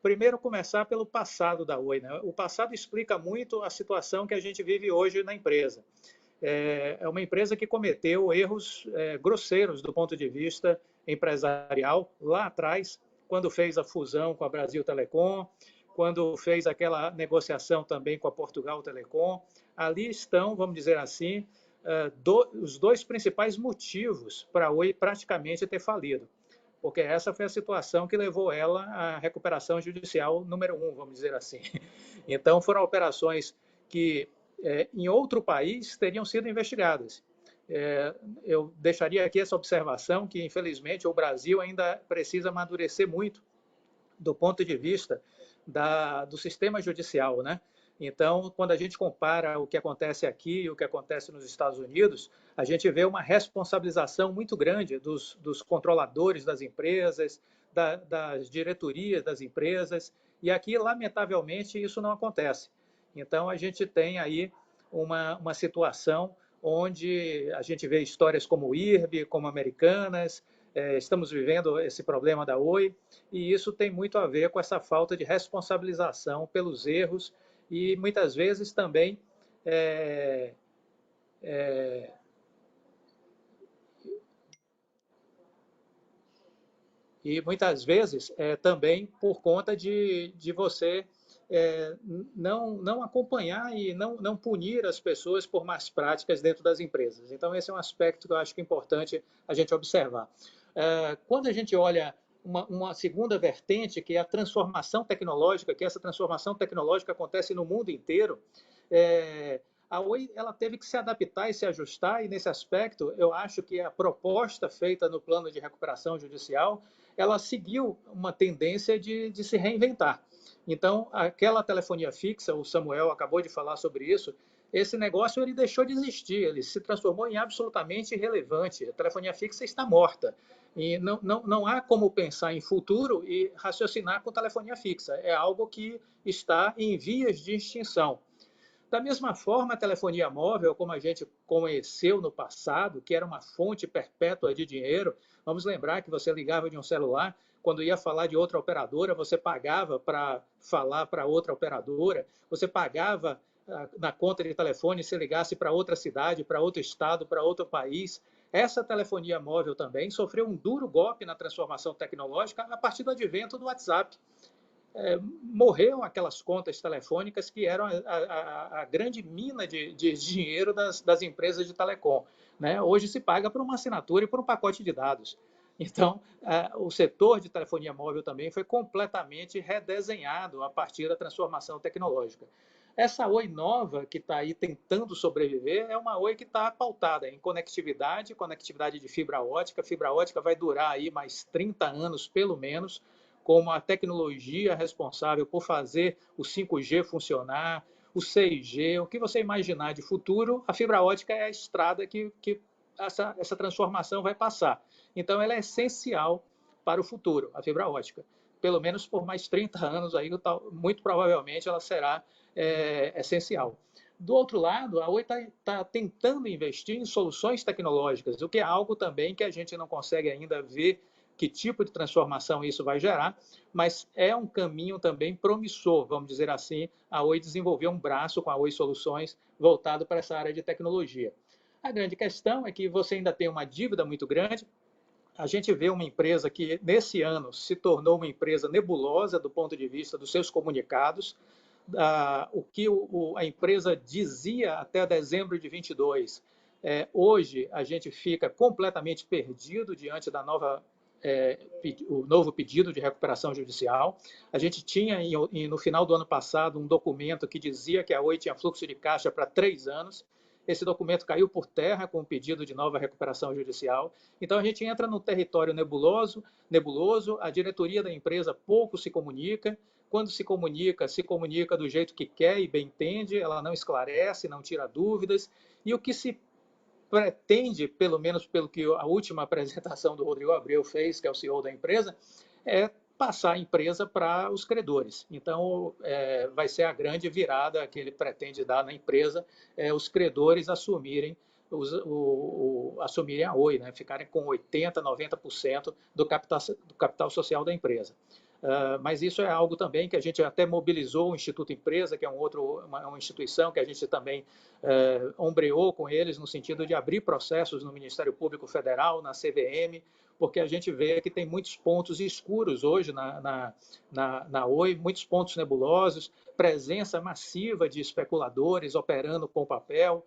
Primeiro, começar pelo passado da Oi, né? O passado explica muito a situação que a gente vive hoje na empresa. É uma empresa que cometeu erros grosseiros do ponto de vista empresarial lá atrás, quando fez a fusão com a Brasil Telecom, quando fez aquela negociação também com a Portugal Telecom. Ali estão, vamos dizer assim, os dois principais motivos para a Oi praticamente ter falido, porque essa foi a situação que levou ela à recuperação judicial número 1, vamos dizer assim. Então, foram operações que em outro país teriam sido investigadas. Eu deixaria aqui essa observação que, infelizmente, o Brasil ainda precisa amadurecer muito do ponto de vista do sistema judicial, né? Então, quando a gente compara o que acontece aqui e o que acontece nos Estados Unidos, a gente vê uma responsabilização muito grande dos controladores das empresas, das diretorias das empresas, e aqui, lamentavelmente, isso não acontece. Então, a gente tem aí uma situação onde a gente vê histórias como o IRB, como Americanas, estamos vivendo esse problema da Oi, e isso tem muito a ver com essa falta de responsabilização pelos erros e muitas vezes também também por conta de você não acompanhar e não punir as pessoas por más práticas dentro das empresas. Então, esse é um aspecto que eu acho que é importante a gente observar. Quando a gente olha uma segunda vertente, que é a transformação tecnológica, que essa transformação tecnológica acontece no mundo inteiro, a Oi ela teve que se adaptar e se ajustar, e nesse aspecto eu acho que a proposta feita no plano de recuperação judicial, ela seguiu uma tendência de se reinventar. Então, aquela telefonia fixa, o Samuel acabou de falar sobre isso, esse negócio ele deixou de existir, ele se transformou em absolutamente irrelevante. A telefonia fixa está morta. E não há como pensar em futuro e raciocinar com telefonia fixa. É algo que está em vias de extinção. Da mesma forma, a telefonia móvel, como a gente conheceu no passado, que era uma fonte perpétua de dinheiro, vamos lembrar que você ligava de um celular, quando ia falar de outra operadora, você pagava para falar para outra operadora, você pagava na conta de telefone se ligasse para outra cidade, para outro estado, para outro país. Essa telefonia móvel também sofreu um duro golpe na transformação tecnológica a partir do advento do WhatsApp. Morreram aquelas contas telefônicas que eram a grande mina de dinheiro das empresas de telecom. Né? Hoje se paga por uma assinatura e por um pacote de dados. Então, o setor de telefonia móvel também foi completamente redesenhado a partir da transformação tecnológica. Essa Oi nova, que está aí tentando sobreviver, é uma Oi que está pautada em conectividade de fibra ótica. Fibra ótica vai durar aí mais 30 anos, pelo menos, como a tecnologia responsável por fazer o 5G funcionar, o 6G, o que você imaginar de futuro, a fibra ótica é a estrada que essa transformação vai passar. Então, ela é essencial para o futuro, a fibra ótica. Pelo menos por mais 30 anos, aí, muito provavelmente ela será essencial. Do outro lado, a Oi está tentando investir em soluções tecnológicas, o que é algo também que a gente não consegue ainda ver que tipo de transformação isso vai gerar, mas é um caminho também promissor, vamos dizer assim, a Oi desenvolver um braço com a Oi Soluções voltado para essa área de tecnologia. A grande questão é que você ainda tem uma dívida muito grande. A gente vê uma empresa que, nesse ano, se tornou uma empresa nebulosa do ponto de vista dos seus comunicados. O que a empresa dizia até dezembro de 22, hoje a gente fica completamente perdido diante da o novo pedido de recuperação judicial. A gente tinha, no final do ano passado, um documento que dizia que a Oi tinha fluxo de caixa para 3 anos. Esse documento caiu por terra com o pedido de nova recuperação judicial. Então, a gente entra no território nebuloso, a diretoria da empresa pouco se comunica. Quando se comunica do jeito que quer e bem entende, ela não esclarece, não tira dúvidas. E o que se pretende, pelo menos pelo que a última apresentação do Rodrigo Abreu fez, que é o CEO da empresa, é passar a empresa para os credores. Então, vai ser a grande virada que ele pretende dar na empresa, os credores assumirem a Oi, né? Ficarem com 80%, 90% do capital social da empresa. Mas isso é algo também que a gente até mobilizou o Instituto Empresa, que é uma instituição que a gente também ombreou com eles no sentido de abrir processos no Ministério Público Federal, na CVM, porque a gente vê que tem muitos pontos escuros hoje na Oi, muitos pontos nebulosos, presença massiva de especuladores operando com papel,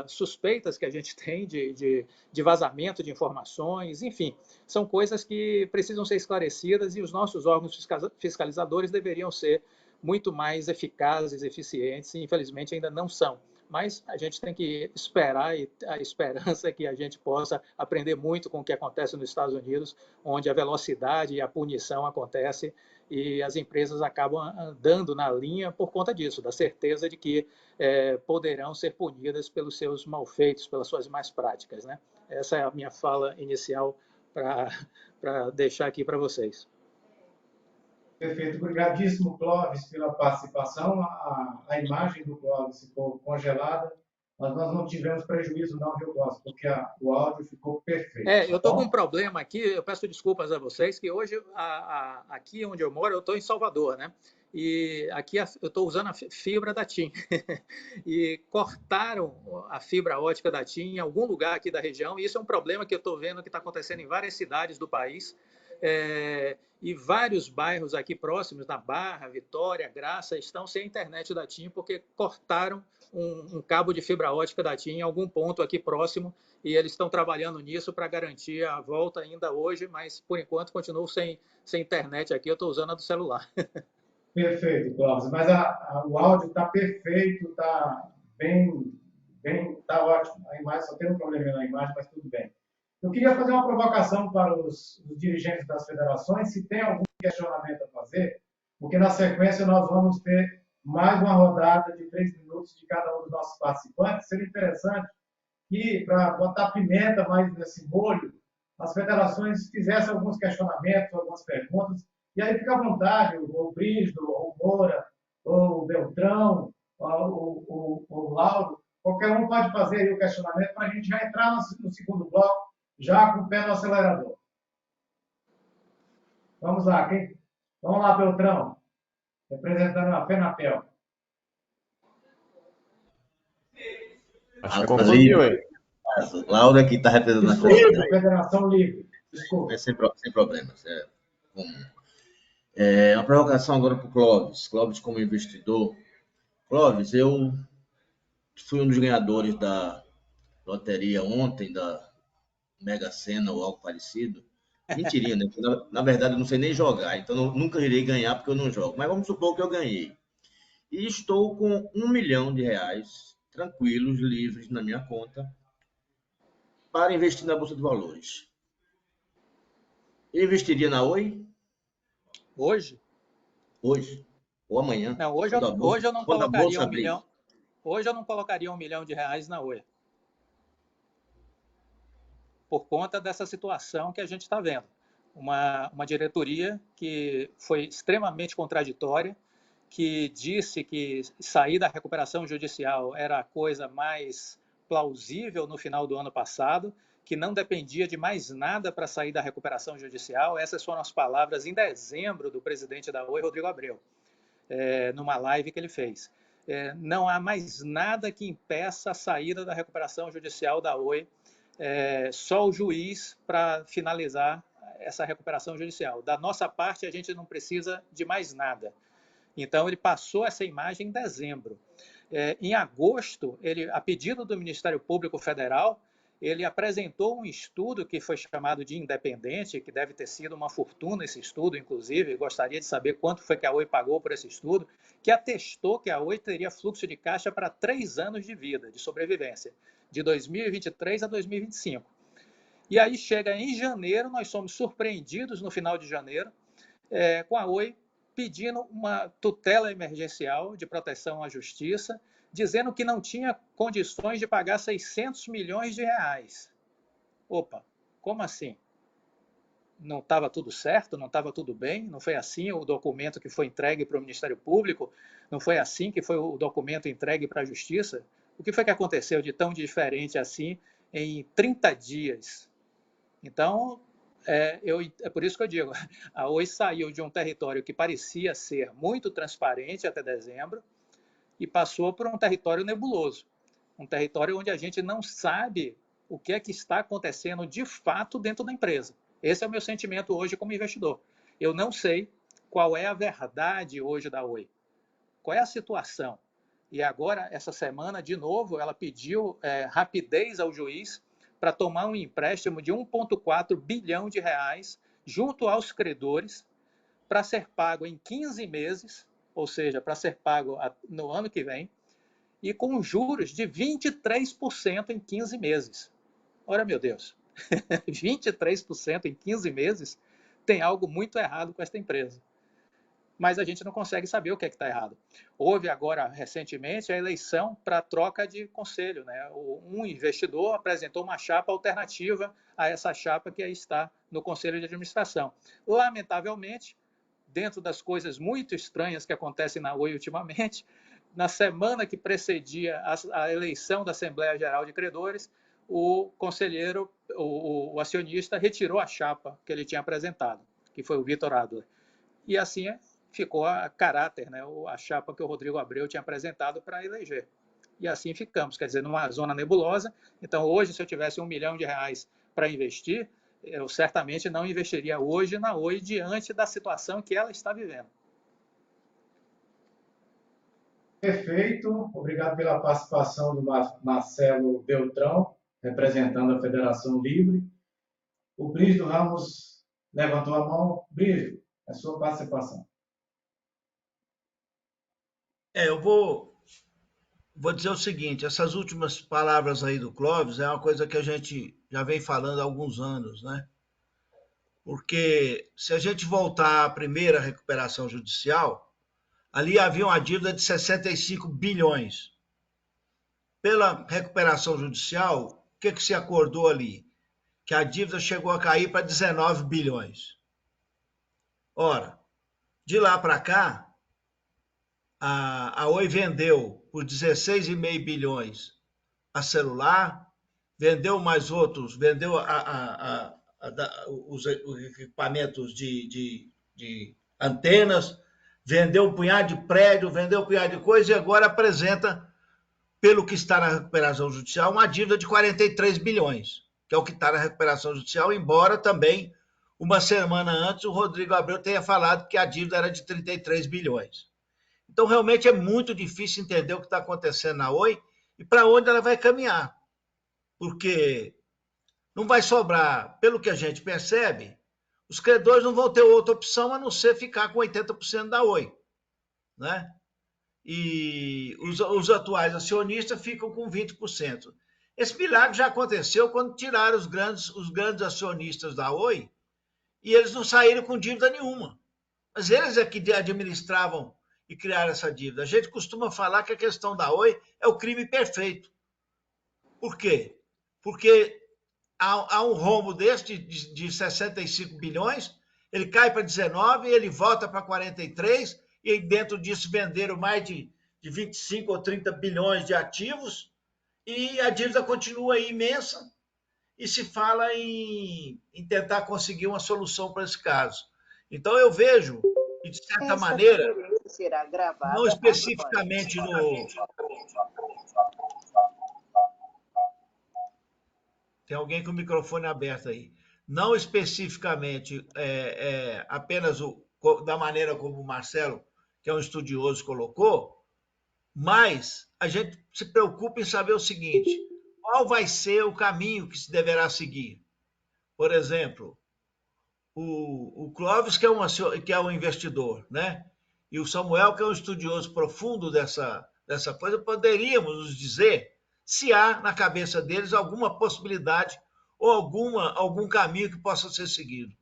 suspeitas que a gente tem de vazamento de informações, enfim, são coisas que precisam ser esclarecidas e os nossos órgãos fiscalizadores deveriam ser muito mais eficazes, eficientes, e infelizmente ainda não são. Mas a gente tem que esperar, e a esperança é que a gente possa aprender muito com o que acontece nos Estados Unidos, onde a velocidade e a punição acontece e as empresas acabam andando na linha por conta disso, da certeza de que poderão ser punidas pelos seus malfeitos, pelas suas más práticas. Né? Essa é a minha fala inicial para deixar aqui para vocês.
Perfeito. Obrigadíssimo, Clóvis, pela participação. A imagem do Clóvis ficou congelada, mas nós não tivemos prejuízo não, viu, Clóvis? Porque o áudio ficou perfeito.
Eu estou com um problema aqui, eu peço desculpas a vocês, que hoje, aqui onde eu moro, eu estou em Salvador, né? E aqui eu estou usando a fibra da TIM. E cortaram a fibra ótica da TIM em algum lugar aqui da região, e isso é um problema que eu estou vendo que está acontecendo em várias cidades do país. E vários bairros aqui próximos, na Barra, Vitória, Graça, estão sem internet da TIM porque cortaram um cabo de fibra ótica da TIM em algum ponto aqui próximo, e eles estão trabalhando nisso para garantir a volta ainda hoje, mas por enquanto continuo sem internet aqui, eu estou usando a do celular.
Perfeito, Clóvis. Mas o áudio está perfeito, está tá ótimo. A imagem só tem um problema na imagem, mas tudo bem. Eu queria fazer uma provocação para os dirigentes das federações, se tem algum questionamento a fazer, porque na sequência nós vamos ter mais uma rodada de 3 minutos de cada um dos nossos participantes. Seria interessante que, para botar pimenta mais nesse molho, as federações fizessem alguns questionamentos, algumas perguntas, e aí fica à vontade, o Brígido, o Moura, o Beltrão, o Lauro, qualquer um pode fazer aí o questionamento para a gente já entrar no segundo bloco, já com o pé no acelerador. Vamos lá, Vamos lá, Beltrão, representando a FENATEL.
Acho que confundiu, hein?
Laura que está representando a
Desculpa, Federação Livre. Desculpa.
Sem problemas. É comum. Uma provocação agora para o Clóvis. Clóvis, como investidor. Clóvis, eu fui um dos ganhadores da loteria ontem, da Mega Sena ou algo parecido. Mentirinha, né? Na verdade, eu não sei nem jogar, então eu nunca irei ganhar porque eu não jogo. Mas vamos supor que eu ganhei. E estou com R$1 milhão tranquilos, livres na minha conta, para investir na Bolsa de Valores. Eu investiria na Oi?
Hoje?
Hoje. Ou amanhã.
Não, hoje eu não
quando a
colocaria
Bolsa
R$1
abrir.
milhão. Hoje eu não colocaria R$1 milhão na Oi. Por conta dessa situação que a gente está vendo. Uma diretoria que foi extremamente contraditória, que disse que sair da recuperação judicial era a coisa mais plausível no final do ano passado, que não dependia de mais nada para sair da recuperação judicial. Essas foram as palavras em dezembro do presidente da Oi, Rodrigo Abreu, numa live que ele fez. Não há mais nada que impeça a saída da recuperação judicial da Oi, só o juiz para finalizar essa recuperação judicial. Da nossa parte, a gente não precisa de mais nada. Então, ele passou essa imagem em dezembro. Em agosto, a pedido do Ministério Público Federal, ele apresentou um estudo que foi chamado de independente, que deve ter sido uma fortuna esse estudo, inclusive, gostaria de saber quanto foi que a Oi pagou por esse estudo, que atestou que a Oi teria fluxo de caixa para 3 anos de vida, de sobrevivência, de 2023 a 2025. E aí chega em janeiro, nós somos surpreendidos no final de janeiro, com a Oi pedindo uma tutela emergencial de proteção à justiça, dizendo que não tinha condições de pagar R$600 milhões. Opa, como assim? Não estava tudo certo? Não estava tudo bem? Não foi assim o documento que foi entregue para o Ministério Público? Não foi assim que foi o documento entregue para a Justiça? O que foi que aconteceu de tão diferente assim em 30 dias? Então, é por isso que eu digo, a Oi saiu de um território que parecia ser muito transparente até dezembro e passou por um território nebuloso, um território onde a gente não sabe o que é que está acontecendo de fato dentro da empresa. Esse é o meu sentimento hoje como investidor. Eu não sei qual é a verdade hoje da Oi, qual é a situação. E agora, essa semana, de novo, ela pediu rapidez ao juiz para tomar um empréstimo de R$1,4 bilhão junto aos credores para ser pago em 15 meses, ou seja, para ser pago no ano que vem, e com juros de 23% em 15 meses. Ora, meu Deus, 23% em 15 meses, tem algo muito errado com esta empresa. Mas a gente não consegue saber o que é que está errado. Houve agora, recentemente, a eleição para troca de conselho, né? Um investidor apresentou uma chapa alternativa a essa chapa que aí está no conselho de administração. Lamentavelmente, dentro das coisas muito estranhas que acontecem na Oi ultimamente, na semana que precedia a eleição da Assembleia Geral de Credores, o conselheiro, o acionista, retirou a chapa que ele tinha apresentado, que foi o Vitor Adler. E assim ficou a caráter, né, a chapa que o Rodrigo Abreu tinha apresentado para eleger. E assim ficamos, quer dizer, numa zona nebulosa. Então, hoje, se eu tivesse R$1 milhão para investir, eu certamente não investiria hoje na Oi diante da situação que ela está vivendo.
Perfeito. Obrigado pela participação do Marcelo Beltrão, representando a Federação Livre. O Brígido Ramos levantou a mão. Brígido, é a sua participação.
Eu vou dizer o seguinte, essas últimas palavras aí do Clóvis é uma coisa que a gente já vem falando há alguns anos, né? Porque se a gente voltar à primeira recuperação judicial, ali havia uma dívida de 65 bilhões. Pela recuperação judicial, o que se acordou ali? Que a dívida chegou a cair para 19 bilhões. Ora, de lá para cá, a Oi vendeu por 16,5 bilhões a celular, vendeu mais outros, vendeu os equipamentos de antenas, vendeu um punhado de prédio, vendeu um punhado de coisa e agora apresenta, pelo que está na recuperação judicial, uma dívida de 43 bilhões, que é o que está na recuperação judicial, embora também, uma semana antes, o Rodrigo Abreu tenha falado que a dívida era de 33 bilhões. Então, realmente é muito difícil entender o que está acontecendo na Oi e para onde ela vai caminhar. Porque não vai sobrar, pelo que a gente percebe, os credores não vão ter outra opção a não ser ficar com 80% da Oi, né? E os atuais acionistas ficam com 20%. Esse milagre já aconteceu quando tiraram os grandes acionistas da Oi e eles não saíram com dívida nenhuma. Mas eles é que administravam e criaram essa dívida. A gente costuma falar que a questão da Oi é o crime perfeito. Por quê? Porque há um rombo desse de 65 bilhões, ele cai para 19, ele volta para 43, e dentro disso venderam mais de 25 ou 30 bilhões de ativos, e a dívida continua imensa, e se fala em tentar conseguir uma solução para esse caso. Então eu vejo, e de certa maneira,
será gravada
não especificamente no... Tem alguém com o microfone aberto aí. Não especificamente apenas da maneira como o Marcelo, que é um estudioso, colocou, mas a gente se preocupa em saber o seguinte, qual vai ser o caminho que se deverá seguir? Por exemplo, o Clóvis, que é um investidor, né? E o Samuel, que é um estudioso profundo dessa coisa, poderíamos nos dizer se há na cabeça deles alguma possibilidade ou algum caminho que possa ser seguido.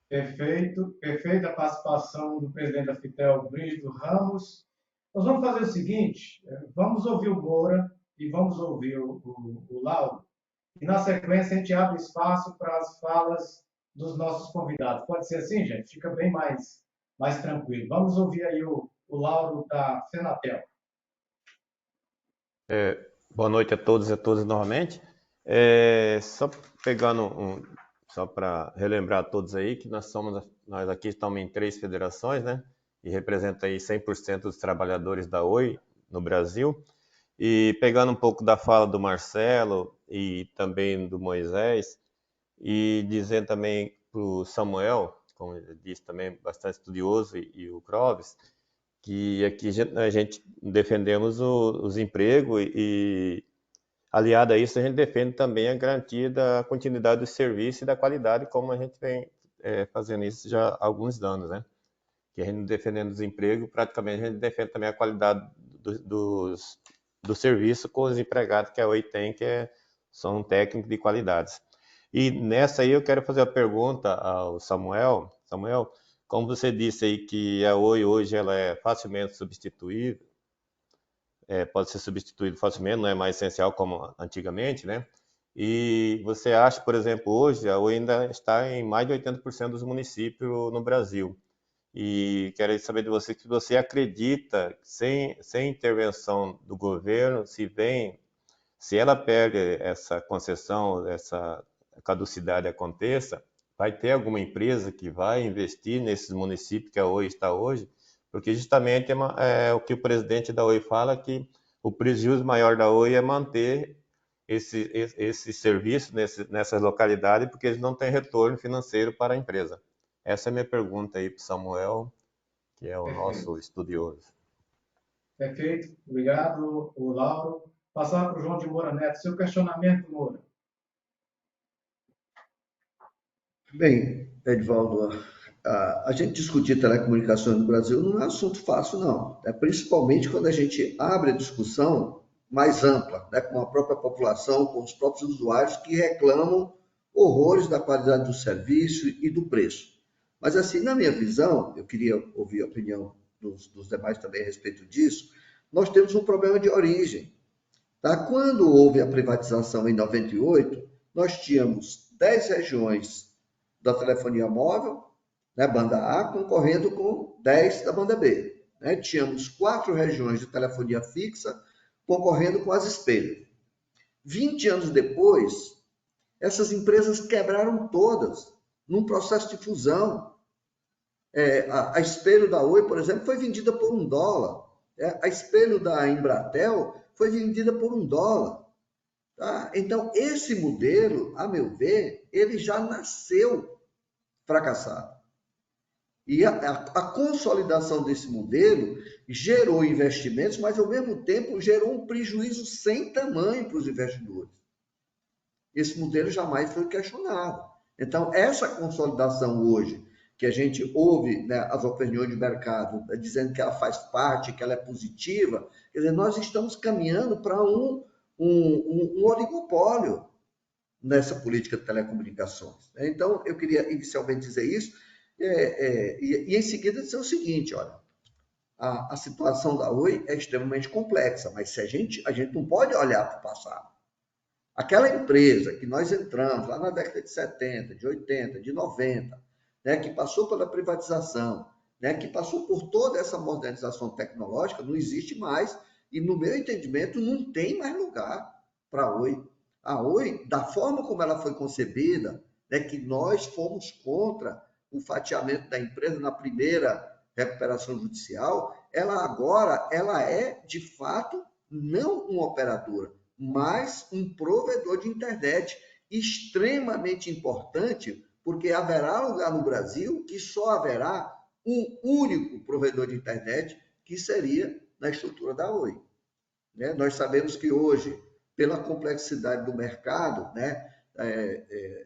Perfeita a participação do presidente da FITEL, Brígido Ramos. Nós vamos fazer o seguinte, vamos ouvir o Moura e vamos ouvir o Lauro, e na sequência a gente abre espaço para as falas dos nossos convidados. Pode ser assim, gente? Fica bem mais tranquilo. Vamos ouvir aí o Lauro da Fenatel.
Boa noite a todos e a todas novamente. Só pegando só para relembrar a todos aí que nós aqui estamos em 3 federações, né? E representa aí 100% dos trabalhadores da Oi no Brasil. E pegando um pouco da fala do Marcelo e também do Moisés, e dizendo também para o Samuel, como ele disse também, bastante estudioso, e o Clóvis, que aqui a gente defendemos os empregos e, aliado a isso, a gente defende também a garantia da continuidade do serviço e da qualidade, como a gente vem fazendo isso já há alguns anos, né? Que a gente defendendo os empregos, praticamente a gente defende também a qualidade do serviço com os empregados que a Oi tem, são técnicos de qualidades. E nessa aí eu quero fazer a pergunta ao Samuel. Samuel, como você disse aí que a Oi hoje ela é facilmente substituível, pode ser substituído facilmente, não é mais essencial como antigamente, né? E você acha, por exemplo, hoje a Oi ainda está em mais de 80% dos municípios no Brasil. E quero saber de você se você acredita, sem intervenção do governo, se ela perde essa concessão, essa caducidade aconteça, vai ter alguma empresa que vai investir nesses municípios que a Oi está hoje? Porque justamente é o que o presidente da Oi fala, que o prejuízo maior da Oi é manter esse serviço nessas localidades, porque eles não têm retorno financeiro para a empresa. Essa é a minha pergunta aí para o Samuel, que é o nosso estudioso.
Perfeito. Obrigado, o Lauro. Passar para o João de Moura Neto. Seu questionamento, Moura.
Bem, Edivaldo, a gente discutir telecomunicações no Brasil não é assunto fácil, não. Principalmente quando a gente abre a discussão mais ampla, né, com a própria população, com os próprios usuários que reclamam horrores da qualidade do serviço e do preço. Mas, assim, na minha visão, eu queria ouvir a opinião dos demais também a respeito disso, nós temos um problema de origem. Tá? Quando houve a privatização em 98, nós tínhamos 10 regiões da telefonia móvel, né, banda A, concorrendo com 10 da banda B. Né? Tínhamos 4 regiões de telefonia fixa concorrendo com as espelhos. 20 anos depois, essas empresas quebraram todas num processo de fusão. A espelho da Oi, por exemplo, foi vendida por $1. A espelho da Embratel foi vendida por $1. Tá? Então, esse modelo, a meu ver, ele já nasceu fracassado. E a consolidação desse modelo gerou investimentos, mas, ao mesmo tempo, gerou um prejuízo sem tamanho para os investidores. Esse modelo jamais foi questionado. Então, essa consolidação hoje, que a gente ouve, né, as opiniões de mercado dizendo que ela faz parte, que ela é positiva, quer dizer, nós estamos caminhando para um oligopólio nessa política de telecomunicações. Então, eu queria inicialmente dizer isso, e em seguida dizer o seguinte, olha, a situação da Oi é extremamente complexa, mas se a gente não pode olhar para o passado. Aquela empresa que nós entramos lá na década de 70, de 80, de 90, né, que passou pela privatização, né, que passou por toda essa modernização tecnológica, não existe mais, e no meu entendimento não tem mais lugar para a Oi. A Oi, da forma como ela foi concebida, né, que nós fomos contra o fatiamento da empresa na primeira recuperação judicial, ela é, de fato, não uma operadora, mas um provedor de internet extremamente importante, porque haverá lugar no Brasil que só haverá um único provedor de internet, que seria na estrutura da Oi. Né? Nós sabemos que hoje, pela complexidade do mercado, né,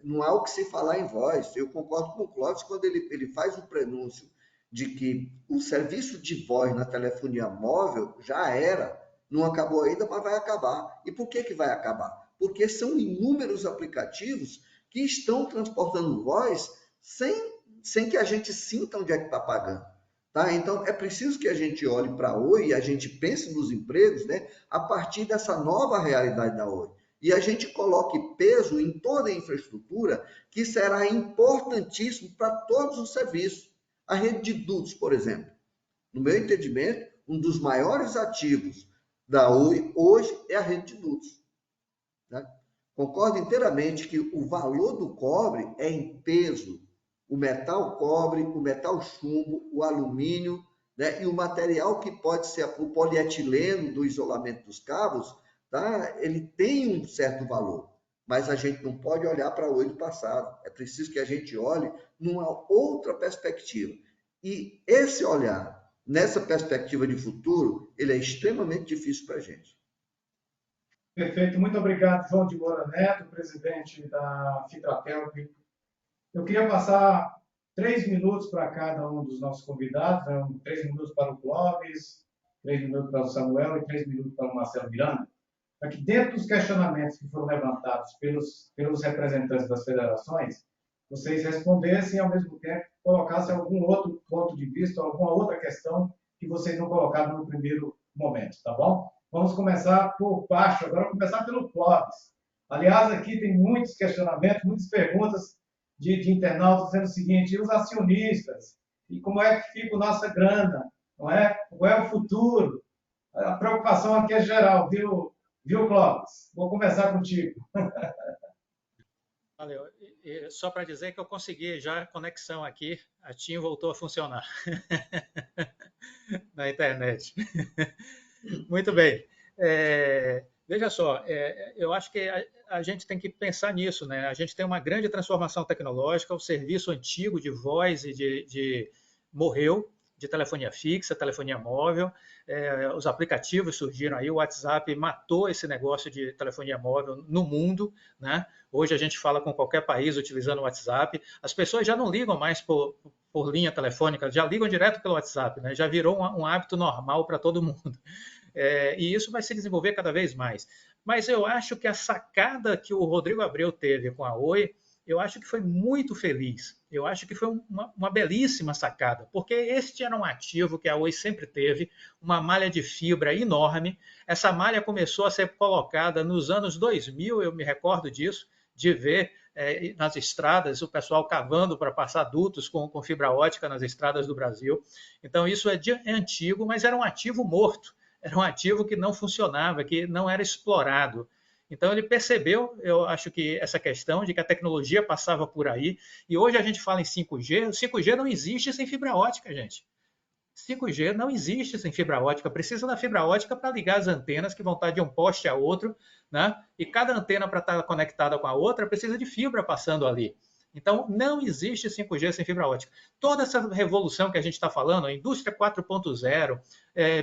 não há o que se falar em voz. Eu concordo com o Clóvis quando ele faz o prenúncio de que o serviço de voz na telefonia móvel já era, não acabou ainda, mas vai acabar. E por que vai acabar? Porque são inúmeros aplicativos que estão transportando voz sem que a gente sinta onde é que está pagando. Tá? Então, é preciso que a gente olhe para a Oi e a gente pense nos empregos, né, a partir dessa nova realidade da Oi. E a gente coloque peso em toda a infraestrutura que será importantíssimo para todos os serviços. A rede de dutos, por exemplo. No meu entendimento, um dos maiores ativos da Oi hoje é a rede de dutos. Né? Concordo inteiramente que o valor do cobre é em peso. O metal cobre, o metal chumbo, o alumínio, né? E o material que pode ser o polietileno do isolamento dos cabos, tá? Ele tem um certo valor, mas a gente não pode olhar para o Oi do passado. É preciso que a gente olhe numa outra perspectiva. E esse olhar, nessa perspectiva de futuro, ele é extremamente difícil para a gente.
Perfeito. Muito obrigado, João de Moura Neto, presidente da Fitratel. Eu queria passar 3 minutos para cada um dos nossos convidados, né? 3 minutos para o Clóvis, 3 minutos para o Samuel e 3 minutos para o Marcelo Miranda, para que dentro dos questionamentos que foram levantados pelos representantes das federações, vocês respondessem e, ao mesmo tempo, colocassem algum outro ponto de vista, alguma outra questão que vocês não colocaram no primeiro momento, tá bom? Vamos começar por baixo, agora vamos começar pelo Clóvis. Aliás, aqui tem muitos questionamentos, muitas perguntas de internautas dizendo o seguinte: e os acionistas? E como é que fica a nossa grana? Não é? Qual é o futuro? A preocupação aqui é geral, viu, Clóvis? Vou começar contigo.
Valeu. E só para dizer que eu consegui já a conexão aqui, a TIM voltou a funcionar na internet. Muito bem. Veja só, eu acho que a gente tem que pensar nisso, né? A gente tem uma grande transformação tecnológica, o serviço antigo de voz e morreu, de telefonia fixa, telefonia móvel, os aplicativos surgiram aí, o WhatsApp matou esse negócio de telefonia móvel no mundo, né? Hoje a gente fala com qualquer país utilizando o WhatsApp, as pessoas já não ligam mais por linha telefônica, já ligam direto pelo WhatsApp, né? Já virou um hábito normal para todo mundo. E isso vai se desenvolver cada vez mais. Mas eu acho que a sacada que o Rodrigo Abreu teve com a Oi, eu acho que foi muito feliz. Eu acho que foi uma belíssima sacada, porque este era um ativo que a Oi sempre teve, uma malha de fibra enorme. Essa malha começou a ser colocada nos anos 2000, eu me recordo disso, de ver nas estradas o pessoal cavando para passar dutos com fibra ótica nas estradas do Brasil. Então isso é antigo, mas era um ativo morto. Era um ativo que não funcionava, que não era explorado. Então ele percebeu, eu acho que essa questão de que a tecnologia passava por aí, e hoje a gente fala em 5G, o 5G não existe sem fibra ótica, gente. 5G não existe sem fibra ótica, precisa da fibra ótica para ligar as antenas que vão estar de um poste a outro, né? E cada antena para estar conectada com a outra precisa de fibra passando ali. Então, não existe 5G sem fibra ótica. Toda essa revolução que a gente está falando, a indústria 4.0,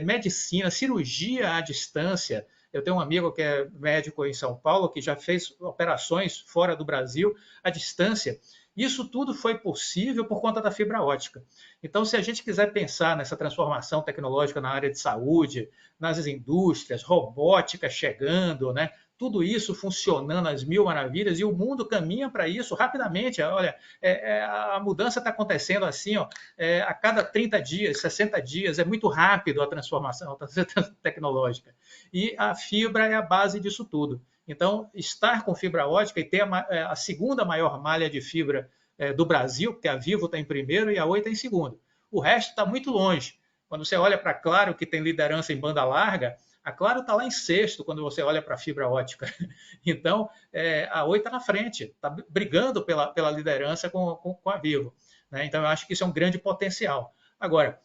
medicina, cirurgia à distância. Eu tenho um amigo que é médico em São Paulo, que já fez operações fora do Brasil à distância. Isso tudo foi possível por conta da fibra ótica. Então, se a gente quiser pensar nessa transformação tecnológica na área de saúde, nas indústrias, robótica chegando, né? Tudo isso funcionando às mil maravilhas, e o mundo caminha para isso rapidamente. Olha, a mudança está acontecendo assim, ó, a cada 30 dias, 60 dias, é muito rápido a transformação tecnológica. E a fibra é a base disso tudo. Então, estar com fibra ótica e ter a segunda maior malha de fibra do Brasil, porque a Vivo está em primeiro e a Oi está em segundo. O resto está muito longe. Quando você olha para a Claro, que tem liderança em banda larga, a Claro está lá em sexto quando você olha para a fibra ótica. Então, a Oi está na frente, está brigando pela liderança com a Vivo. Né? Então, eu acho que isso é um grande potencial. Agora,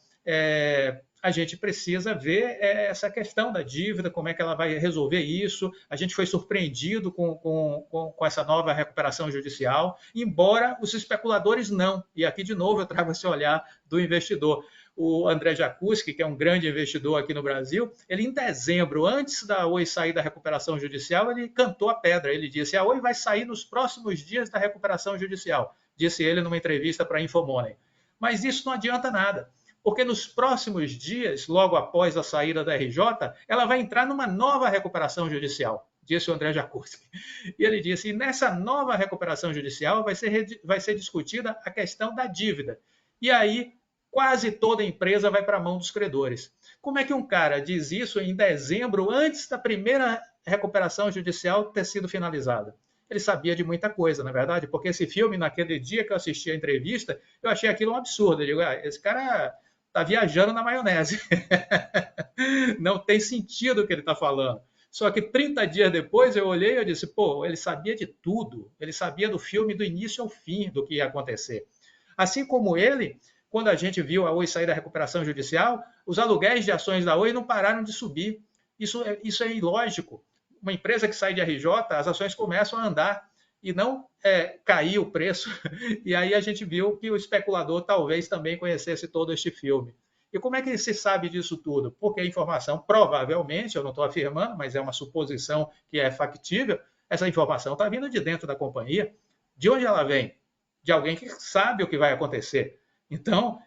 a gente precisa ver essa questão da dívida, como é que ela vai resolver isso. A gente foi surpreendido com essa nova recuperação judicial, embora os especuladores não. E aqui, de novo, eu trago esse olhar do investidor. O André Jacuski, que é um grande investidor aqui no Brasil, ele em dezembro, antes da Oi sair da recuperação judicial, ele cantou a pedra. Ele disse: a Oi vai sair nos próximos dias da recuperação judicial, disse ele numa entrevista para a Infomoney. Mas isso não adianta nada, porque nos próximos dias, logo após a saída da RJ, ela vai entrar numa nova recuperação judicial, disse o André Jacuski. E ele disse: e nessa nova recuperação judicial vai ser discutida a questão da dívida. E aí, quase toda a empresa vai para a mão dos credores. Como é que um cara diz isso em dezembro, antes da primeira recuperação judicial ter sido finalizada? Ele sabia de muita coisa, na verdade, porque esse filme, naquele dia que eu assisti a entrevista, eu achei aquilo um absurdo. Eu digo: esse cara está viajando na maionese. Não tem sentido o que ele está falando. Só que 30 dias depois eu olhei e eu disse: pô, ele sabia de tudo. Ele sabia do filme do início ao fim do que ia acontecer. Assim como ele, quando a gente viu a Oi sair da recuperação judicial, os aluguéis de ações da Oi não pararam de subir. Isso é ilógico. Uma empresa que sai de RJ, as ações começam a andar e não cair o preço. E aí a gente viu que o especulador talvez também conhecesse todo este filme. E como é que se sabe disso tudo? Porque a informação, provavelmente, eu não estou afirmando, mas é uma suposição que é factível, essa informação está vindo de dentro da companhia. De onde ela vem? De alguém que sabe o que vai acontecer. Então,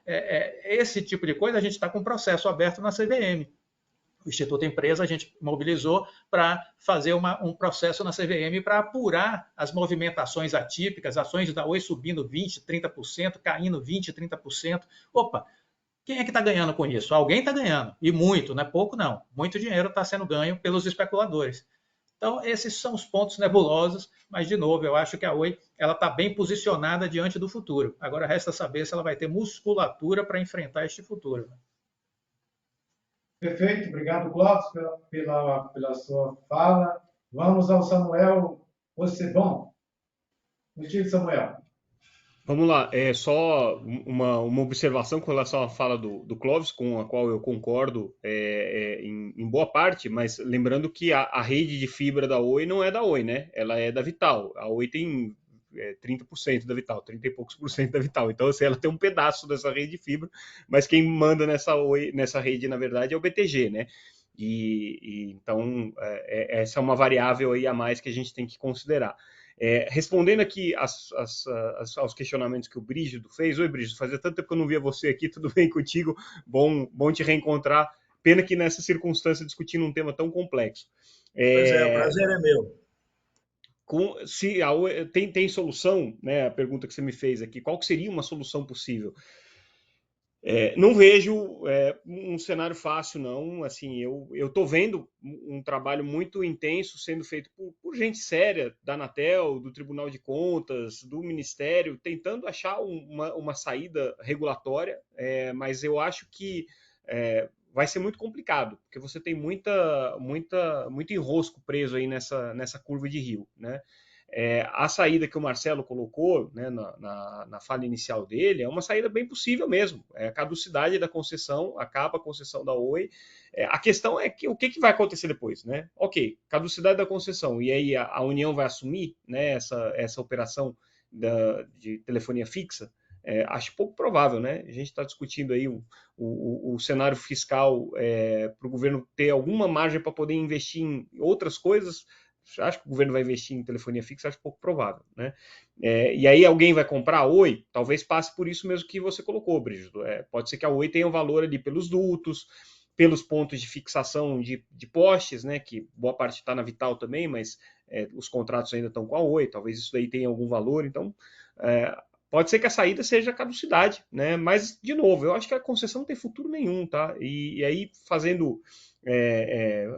esse tipo de coisa, a gente está com um processo aberto na CVM. O Instituto Empresa, a gente mobilizou para fazer um processo na CVM para apurar as movimentações atípicas, ações da Oi subindo 20%, 30%, caindo 20%, 30%. Opa, quem é que está ganhando com isso? Alguém está ganhando, e muito, não é pouco não. Muito dinheiro está sendo ganho pelos especuladores. Então, esses são os pontos nebulosos, mas, de novo, eu acho que a Oi está bem posicionada diante do futuro. Agora, resta saber se ela vai ter musculatura para enfrentar este futuro.
Perfeito, obrigado, Clóvis, pela sua fala. Vamos ao Samuel Ocebon. Contigo, Samuel.
Vamos lá, só uma observação com relação à fala do Clóvis, com a qual eu concordo em boa parte, mas lembrando que a rede de fibra da Oi não é da Oi, né? Ela é da Vital. A Oi tem 30% da Vital, 30 e poucos por cento da Vital. Então, assim, ela tem um pedaço dessa rede de fibra, mas quem manda nessa rede, na verdade, é o BTG, né? Então, essa é uma variável aí a mais que a gente tem que considerar. Respondendo aqui aos questionamentos que o Brígido fez. Oi, Brígido, fazia tanto tempo que eu não via você aqui, tudo bem contigo? Bom te reencontrar. Pena que nessa circunstância discutindo um tema tão complexo.
Pois é, o prazer é meu.
Tem solução, né? A pergunta que você me fez aqui, qual que seria uma solução possível? Não vejo um cenário fácil, não. Assim, eu estou vendo um trabalho muito intenso sendo feito por gente séria, da Anatel, do Tribunal de Contas, do Ministério, tentando achar uma saída regulatória, mas eu acho que vai ser muito complicado, porque você tem muito enrosco preso aí nessa curva de rio, né? A saída que o Marcelo colocou, né, na fala inicial dele é uma saída bem possível mesmo. A caducidade da concessão, acaba a concessão da Oi. A questão é o que vai acontecer depois, né? Ok, caducidade da concessão, e aí a União vai assumir, né, essa operação de telefonia fixa. Acho pouco provável, né? A gente está discutindo aí o cenário fiscal para o governo ter alguma margem para poder investir em outras coisas. Acho que o governo vai investir em telefonia fixa, acho pouco provável, né? E aí alguém vai comprar a Oi? Talvez passe por isso mesmo que você colocou, Brígido. Pode ser que a Oi tenha um valor ali pelos dutos, pelos pontos de fixação de postes, né? Que boa parte está na Vital também, mas os contratos ainda estão com a Oi. Talvez isso daí tenha algum valor. Então, pode ser que a saída seja a caducidade, né? Mas, de novo, eu acho que a concessão não tem futuro nenhum, tá? E aí,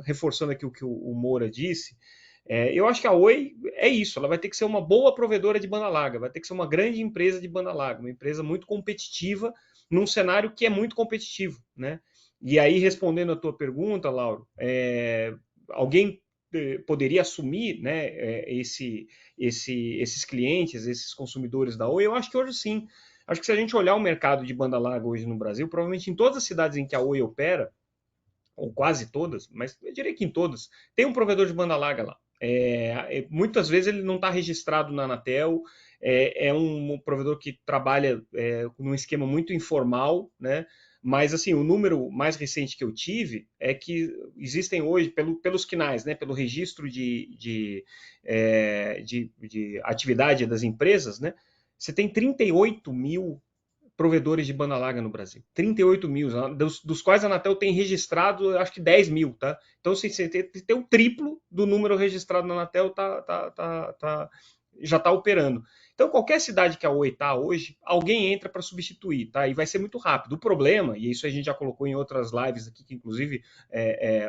reforçando aqui o que o Moura disse, eu acho que a Oi é isso, ela vai ter que ser uma boa provedora de banda larga, vai ter que ser uma grande empresa de banda larga, uma empresa muito competitiva num cenário que é muito competitivo, né? E aí, respondendo a tua pergunta, Lauro, alguém poderia assumir, né, esses clientes, esses consumidores da Oi? Eu acho que hoje sim. Acho que se a gente olhar o mercado de banda larga hoje no Brasil, provavelmente em todas as cidades em que a Oi opera, ou quase todas, mas eu diria que em todas, tem um provedor de banda larga lá. Muitas vezes ele não está registrado na Anatel, é um provedor que trabalha num esquema muito informal, né? Mas assim, o número mais recente que eu tive é que existem hoje, pelos quinais, né? Pelo registro de atividade das empresas, né? Você tem 38 mil provedores de banda larga no Brasil. 38 mil, dos quais a Anatel tem registrado, acho que 10 mil, tá? Então, se você tem o triplo do número registrado na Anatel, já está operando. Então, qualquer cidade que a Oi está hoje, alguém entra para substituir, tá? E vai ser muito rápido. O problema, e isso a gente já colocou em outras lives aqui, que inclusive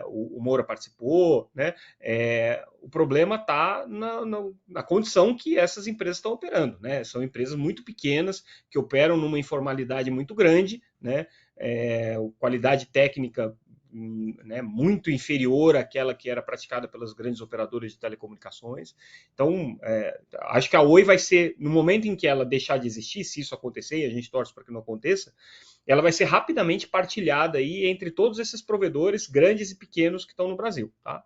o Moura participou, né? O problema está na condição que essas empresas estão operando, né? São empresas muito pequenas, que operam numa informalidade muito grande, né? Qualidade técnica, né, muito inferior àquela que era praticada pelas grandes operadoras de telecomunicações. Então, acho que a Oi vai ser, no momento em que ela deixar de existir, se isso acontecer, e a gente torce para que não aconteça, ela vai ser rapidamente partilhada aí entre todos esses provedores, grandes e pequenos, que estão no Brasil, tá?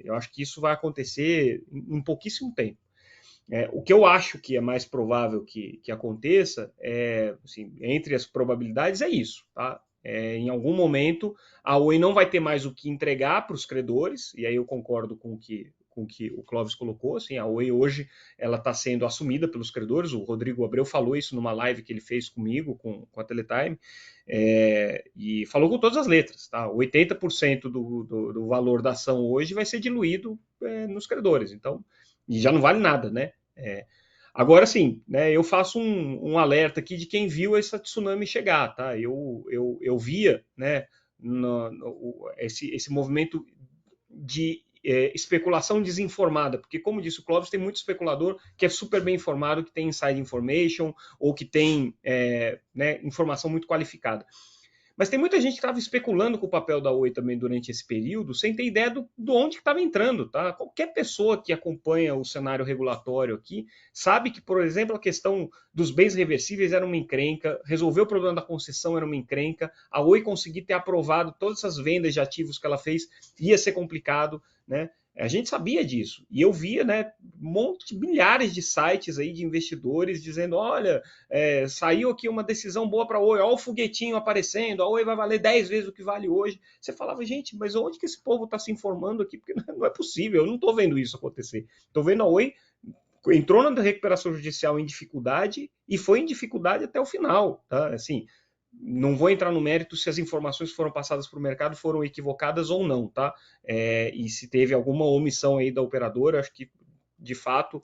Eu acho que isso vai acontecer em pouquíssimo tempo. O que eu acho que é mais provável que aconteça, assim, entre as probabilidades, é isso, tá? Em algum momento, a Oi não vai ter mais o que entregar para os credores, e aí eu concordo com o que o Clóvis colocou. Assim, a Oi hoje ela está sendo assumida pelos credores. O Rodrigo Abreu falou isso numa live que ele fez comigo, com a Teletime, e falou com todas as letras. Tá? 80% do valor da ação hoje vai ser diluído nos credores, então, e já não vale nada, né? Agora sim, né, eu faço um alerta aqui de quem viu essa tsunami chegar, tá? Eu via, né, esse movimento de especulação desinformada, porque, como disse o Clóvis, tem muito especulador que é super bem informado, que tem inside information ou que tem né, informação muito qualificada. Mas tem muita gente que estava especulando com o papel da Oi também durante esse período, sem ter ideia do onde que estava entrando, tá? Qualquer pessoa que acompanha o cenário regulatório aqui sabe que, por exemplo, a questão dos bens reversíveis era uma encrenca, resolver o problema da concessão era uma encrenca, a Oi conseguir ter aprovado todas essas vendas de ativos que ela fez ia ser complicado, né? A gente sabia disso. E eu via, né, milhares de sites aí de investidores dizendo, olha, saiu aqui uma decisão boa para a Oi, olha o foguetinho aparecendo, a Oi vai valer 10 vezes o que vale hoje. Você falava, gente, mas onde que esse povo está se informando aqui? Porque não é possível, eu não estou vendo isso acontecer. Estou vendo a Oi entrou na recuperação judicial em dificuldade e foi em dificuldade até o final, tá? Assim, não vou entrar no mérito se as informações que foram passadas para o mercado foram equivocadas ou não, tá? E se teve alguma omissão aí da operadora, acho que de fato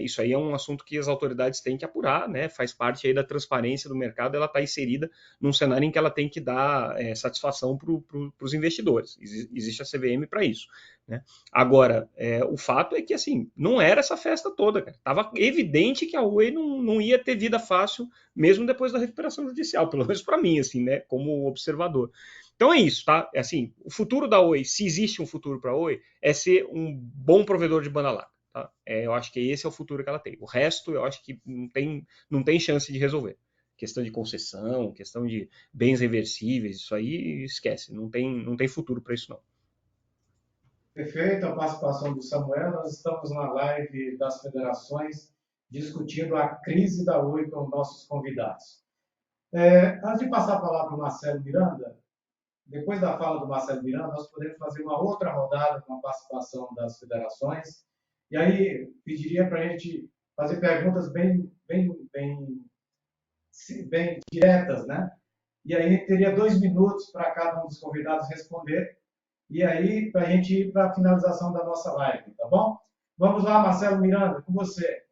isso aí é um assunto que as autoridades têm que apurar, né? Faz parte aí da transparência do mercado, ela está inserida num cenário em que ela tem que dar satisfação para os investidores. Existe a CVM para isso, né? Agora, o fato é que assim, não era essa festa toda, cara. Tava evidente que a Oi não ia ter vida fácil, mesmo depois da recuperação judicial, pelo menos para mim, assim, né, como observador. Então é isso, tá? Assim, o futuro da Oi, se existe um futuro para a Oi, é ser um bom provedor de banda larga, tá? Eu acho que esse é o futuro que ela tem. O resto, eu acho que não tem chance de resolver. Questão de concessão, questão de bens reversíveis, isso aí esquece, não tem futuro para isso não.
Perfeito, a participação do Samuel. Nós estamos na live das federações discutindo a crise da Oi com nossos convidados. Antes de passar a palavra para o Marcelo Miranda, depois da fala do Marcelo Miranda, nós podemos fazer uma outra rodada com a participação das federações. E aí, pediria para a gente fazer perguntas bem diretas, né? E aí, teria 2 minutos para cada um dos convidados responder. E aí, para a gente ir para a finalização da nossa live, tá bom? Vamos lá, Marcelo Miranda, com você.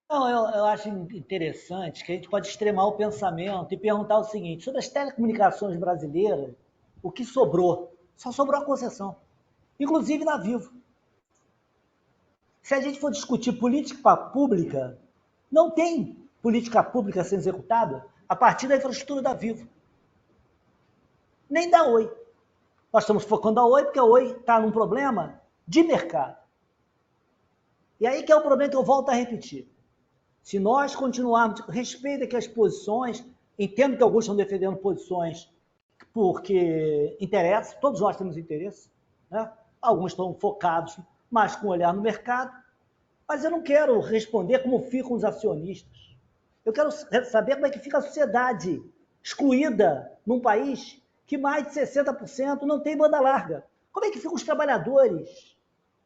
Não, eu acho interessante que a gente pode extremar o pensamento e perguntar o seguinte, sobre as telecomunicações brasileiras, o que sobrou? Só sobrou a concessão, inclusive na Vivo. Se a gente for discutir política pública, não tem política pública sendo executada a partir da infraestrutura da Vivo. Nem da Oi. Nós estamos focando a Oi porque a Oi está num problema de mercado. E aí que é o problema que eu volto a repetir. Se nós continuarmos, respeito aqui as posições, entendo que alguns estão defendendo posições porque interessa, todos nós temos interesse, né? Alguns estão focados mais com o olhar no mercado, mas eu não quero responder como ficam os acionistas. Eu quero saber como é que fica a sociedade excluída num país que mais de 60% não tem banda larga. Como é que ficam os trabalhadores?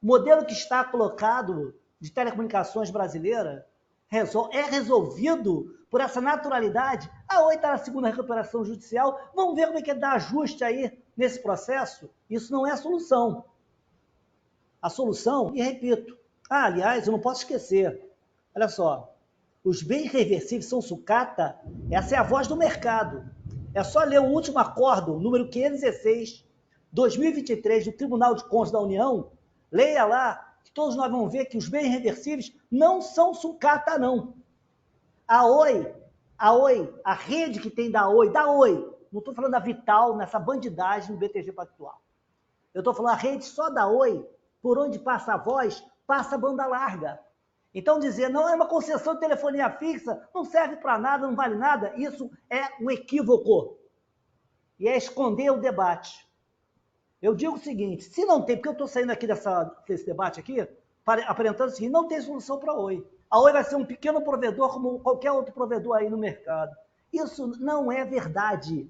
O modelo que está colocado de telecomunicações brasileira é resolvido por essa naturalidade. A Oi está na segunda recuperação judicial. Vamos ver como é que dá ajuste aí nesse processo. Isso não é a solução. A solução, e repito, aliás, eu não posso esquecer, olha só, os bens reversíveis são sucata, essa é a voz do mercado. É só ler o último acórdão, número 516, 2023, do Tribunal de Contas da União, leia lá, que todos nós vamos ver que os bens reversíveis não são sucata, não. A Oi, a rede que tem da Oi, não estou falando da Vital, nessa bandidagem no BTG Pactual. Eu estou falando a rede só da Oi, por onde passa a voz, passa a banda larga. Então dizer, não é uma concessão de telefonia fixa, não serve para nada, não vale nada, isso é um equívoco. E é esconder o debate. Eu digo o seguinte, se não tem, porque eu estou saindo aqui desse debate aqui, aparentando o seguinte, não tem solução para a Oi. A Oi vai ser um pequeno provedor como qualquer outro provedor aí no mercado. Isso não é verdade.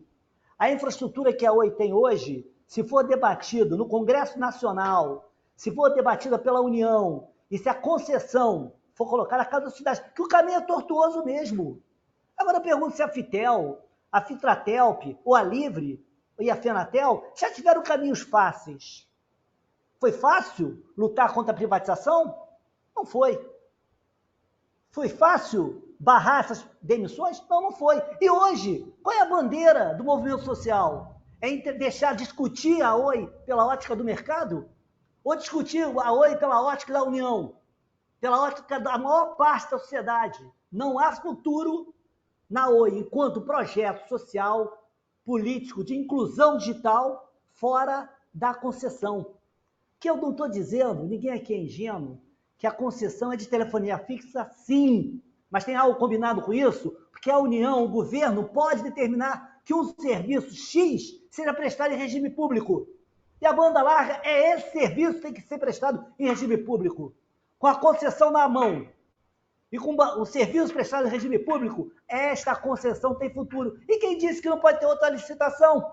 A infraestrutura que a Oi tem hoje, se for debatido no Congresso Nacional, se for debatida pela União, e se a concessão for colocada a cada cidade, que o caminho é tortuoso mesmo. Agora eu pergunto se a Fitel, a Fitratelp, ou a Livre, e a Fenatel já tiveram caminhos fáceis. Foi fácil lutar contra a privatização? Não foi. Foi fácil barrar essas demissões? Não, não foi. E hoje, qual é a bandeira do movimento social? É deixar discutir a Oi pela ótica do mercado? Ou discutir a Oi pela ótica da União? Pela ótica da maior parte da sociedade? Não há futuro na Oi enquanto projeto social, político, de inclusão digital, fora da concessão. Que eu não estou dizendo, ninguém aqui é ingênuo, que a concessão é de telefonia fixa, sim, mas tem algo combinado com isso? Porque a União, o governo, pode determinar que um serviço X seja prestado em regime público. E a banda larga é esse serviço que tem que ser prestado em regime público. Com a concessão na mão e com o serviço prestado em regime público, esta concessão tem futuro. E quem disse que não pode ter outra licitação?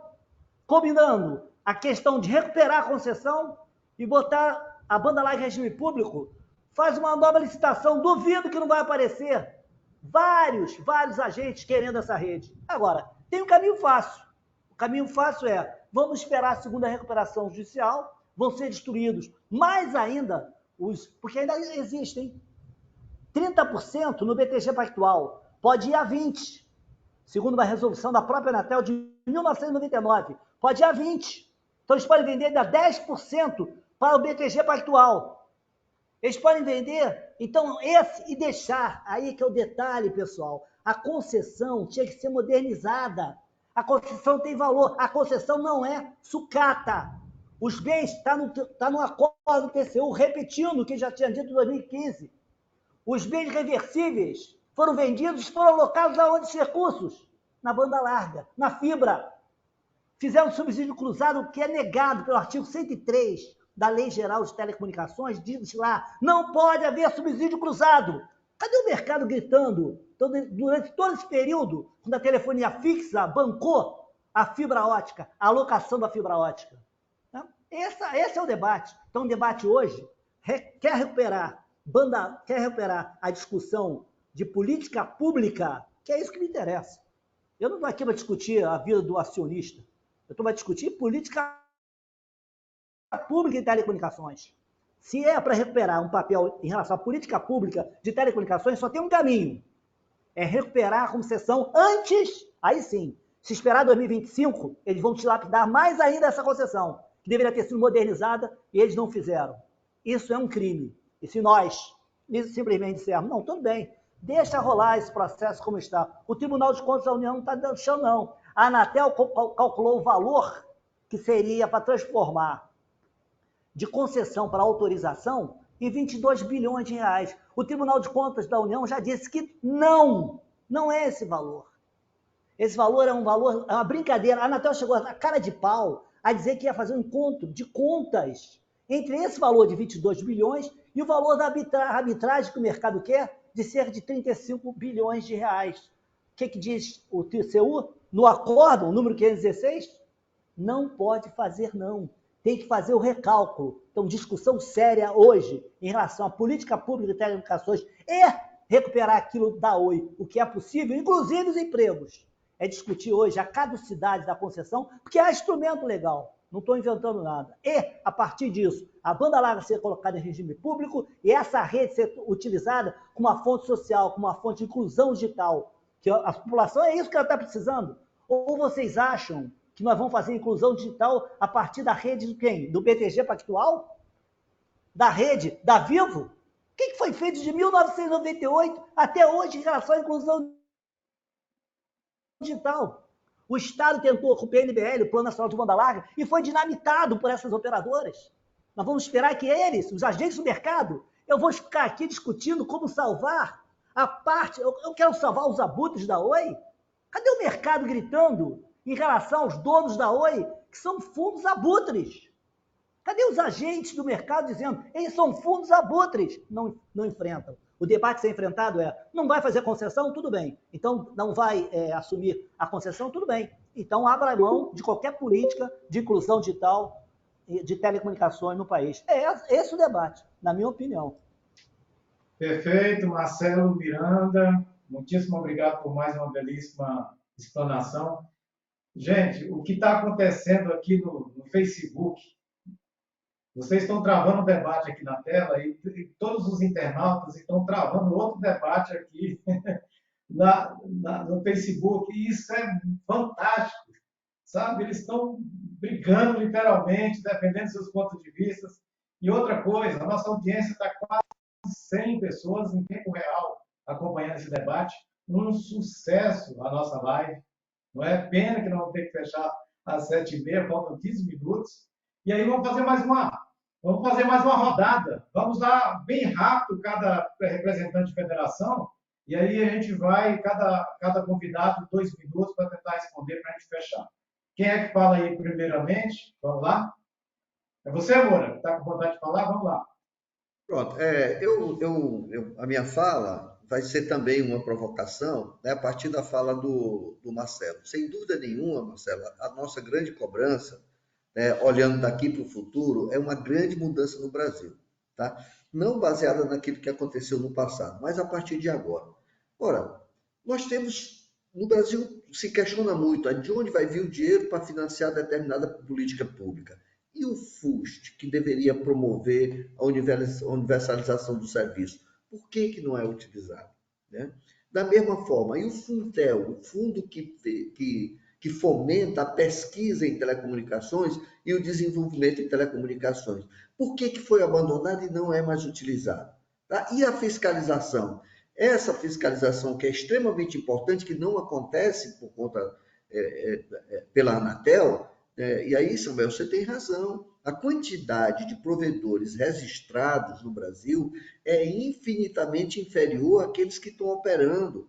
Combinando a questão de recuperar a concessão e botar a banda larga em regime público, faz uma nova licitação, duvido que não vai aparecer vários agentes querendo essa rede. Agora, tem um caminho fácil. O caminho fácil é, vamos esperar a segunda recuperação judicial, vão ser destruídos mais ainda, porque ainda existem 30% no BTG Pactual, pode ir a 20%, segundo uma resolução da própria Anatel de 1999, pode ir a 20%. Então eles podem vender ainda 10% para o BTG Pactual. Eles podem vender, então, esse e deixar, aí que é o detalhe, pessoal, a concessão tinha que ser modernizada. A concessão tem valor, a concessão não é sucata. Os bens, está no acordo do TCU, repetindo o que já tinha dito em 2015. Os bens reversíveis foram vendidos, foram alocados aonde os recursos? Na banda larga, na fibra. Fizeram subsídio cruzado, que é negado pelo artigo 103 da Lei Geral de Telecomunicações, diz lá, não pode haver subsídio cruzado. Cadê o mercado gritando? Então, durante todo esse período, quando a telefonia fixa bancou a fibra ótica, a alocação da fibra ótica. Esse é o debate. Então, o debate hoje quer recuperar a discussão de política pública, que é isso que me interessa. Eu não estou aqui para discutir a vida do acionista. Eu estou para discutir política pública em telecomunicações. Se é para recuperar um papel em relação à política pública de telecomunicações, só tem um caminho. É recuperar a concessão antes, aí sim. Se esperar 2025, eles vão dilapidar mais ainda essa concessão, que deveria ter sido modernizada, e eles não fizeram. Isso é um crime. E se nós simplesmente dissermos, não, tudo bem, deixa rolar esse processo como está. O Tribunal de Contas da União não está dando chão, não. A Anatel calculou o valor que seria para transformar de concessão para autorização em 22 bilhões de reais. O Tribunal de Contas da União já disse que não é esse valor. Esse valor é uma brincadeira. A Anatel chegou a cara de pau a dizer que ia fazer um encontro de contas entre esse valor de 22 bilhões e o valor da arbitragem que o mercado quer, de cerca de 35 bilhões de reais. O que diz o TCU? No acordo, número 516, não pode fazer não. Tem que fazer o recálculo. Então, discussão séria hoje em relação à política pública de telecomunicações e recuperar aquilo da Oi, o que é possível, inclusive os empregos. É discutir hoje a caducidade da concessão, porque há instrumento legal. Não estou inventando nada. E, a partir disso, a banda larga ser colocada em regime público e essa rede ser utilizada como uma fonte social, como uma fonte de inclusão digital. Que a população é isso que ela está precisando. Ou vocês acham que nós vamos fazer inclusão digital a partir da rede de quem? Do BTG Pactual? Da rede da Vivo? O que foi feito de 1998 até hoje em relação à inclusão digital? O Estado tentou com o PNBL, o Plano Nacional de Banda Larga, e foi dinamitado por essas operadoras. Nós vamos esperar que eles, os agentes do mercado, eu vou ficar aqui discutindo como salvar a parte... Eu quero salvar os abutres da Oi? Cadê o mercado gritando em relação aos donos da Oi, que são fundos abutres? Cadê os agentes do mercado dizendo, eles são fundos abutres? Não enfrentam. O debate a ser enfrentado é, não vai fazer concessão? Tudo bem. Então, não vai assumir a concessão? Tudo bem. Então, abra mão de qualquer política de inclusão digital de telecomunicações no país. É esse o debate, na minha opinião.
Perfeito, Marcelo Miranda. Muitíssimo obrigado por mais uma belíssima explanação. Gente, o que está acontecendo aqui no Facebook, vocês estão travando um debate aqui na tela e todos os internautas estão travando outro debate aqui no Facebook. E isso é fantástico, sabe? Eles estão brigando literalmente, defendendo seus pontos de vista. E outra coisa, a nossa audiência está quase 100 pessoas em tempo real acompanhando esse debate. um sucesso a nossa live. Não é pena que nós vamos ter que fechar às 7h30, faltam 15 minutos. E aí vamos fazer mais uma rodada. Vamos lá bem rápido, cada representante de federação. E aí a gente vai, cada convidado, 2 minutos para tentar responder, para a gente fechar. Quem é que fala aí primeiramente? Vamos lá? É você, Moura, que está com vontade de falar? Vamos lá.
Pronto, a minha fala vai ser também uma provocação, né, a partir da fala do Marcelo. Sem dúvida nenhuma, Marcelo, a nossa grande cobrança, né, olhando daqui para o futuro, é uma grande mudança no Brasil, tá? Não baseada naquilo que aconteceu no passado, mas a partir de agora. Ora, nós temos, no Brasil se questiona muito de onde vai vir o dinheiro para financiar determinada política pública. E o FUST, que deveria promover a universalização do serviço, por que não é utilizado? Né? Da mesma forma, e o Funtel, o fundo que fomenta a pesquisa em telecomunicações e o desenvolvimento em telecomunicações, por que foi abandonado e não é mais utilizado? Tá? E a fiscalização? Essa fiscalização que é extremamente importante, que não acontece por conta pela Anatel. E aí, Samuel, você tem razão. A quantidade de provedores registrados no Brasil é infinitamente inferior àqueles que estão operando,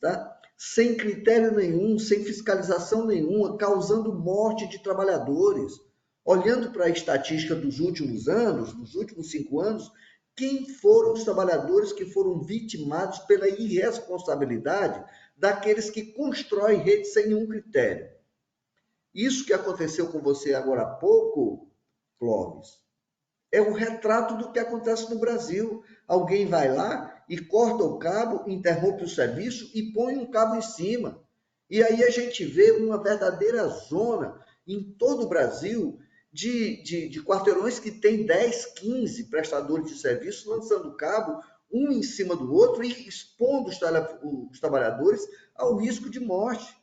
tá? Sem critério nenhum, sem fiscalização nenhuma, causando morte de trabalhadores. Olhando para a estatística dos últimos anos, dos últimos 5 anos, quem foram os trabalhadores que foram vitimados pela irresponsabilidade daqueles que constroem rede sem nenhum critério? Isso que aconteceu com você agora há pouco, Clóvis, é um retrato do que acontece no Brasil. Alguém vai lá e corta o cabo, interrompe o serviço e põe um cabo em cima. E aí a gente vê uma verdadeira zona em todo o Brasil de quarteirões que tem 10, 15 prestadores de serviço lançando cabo um em cima do outro e expondo os trabalhadores ao risco de morte.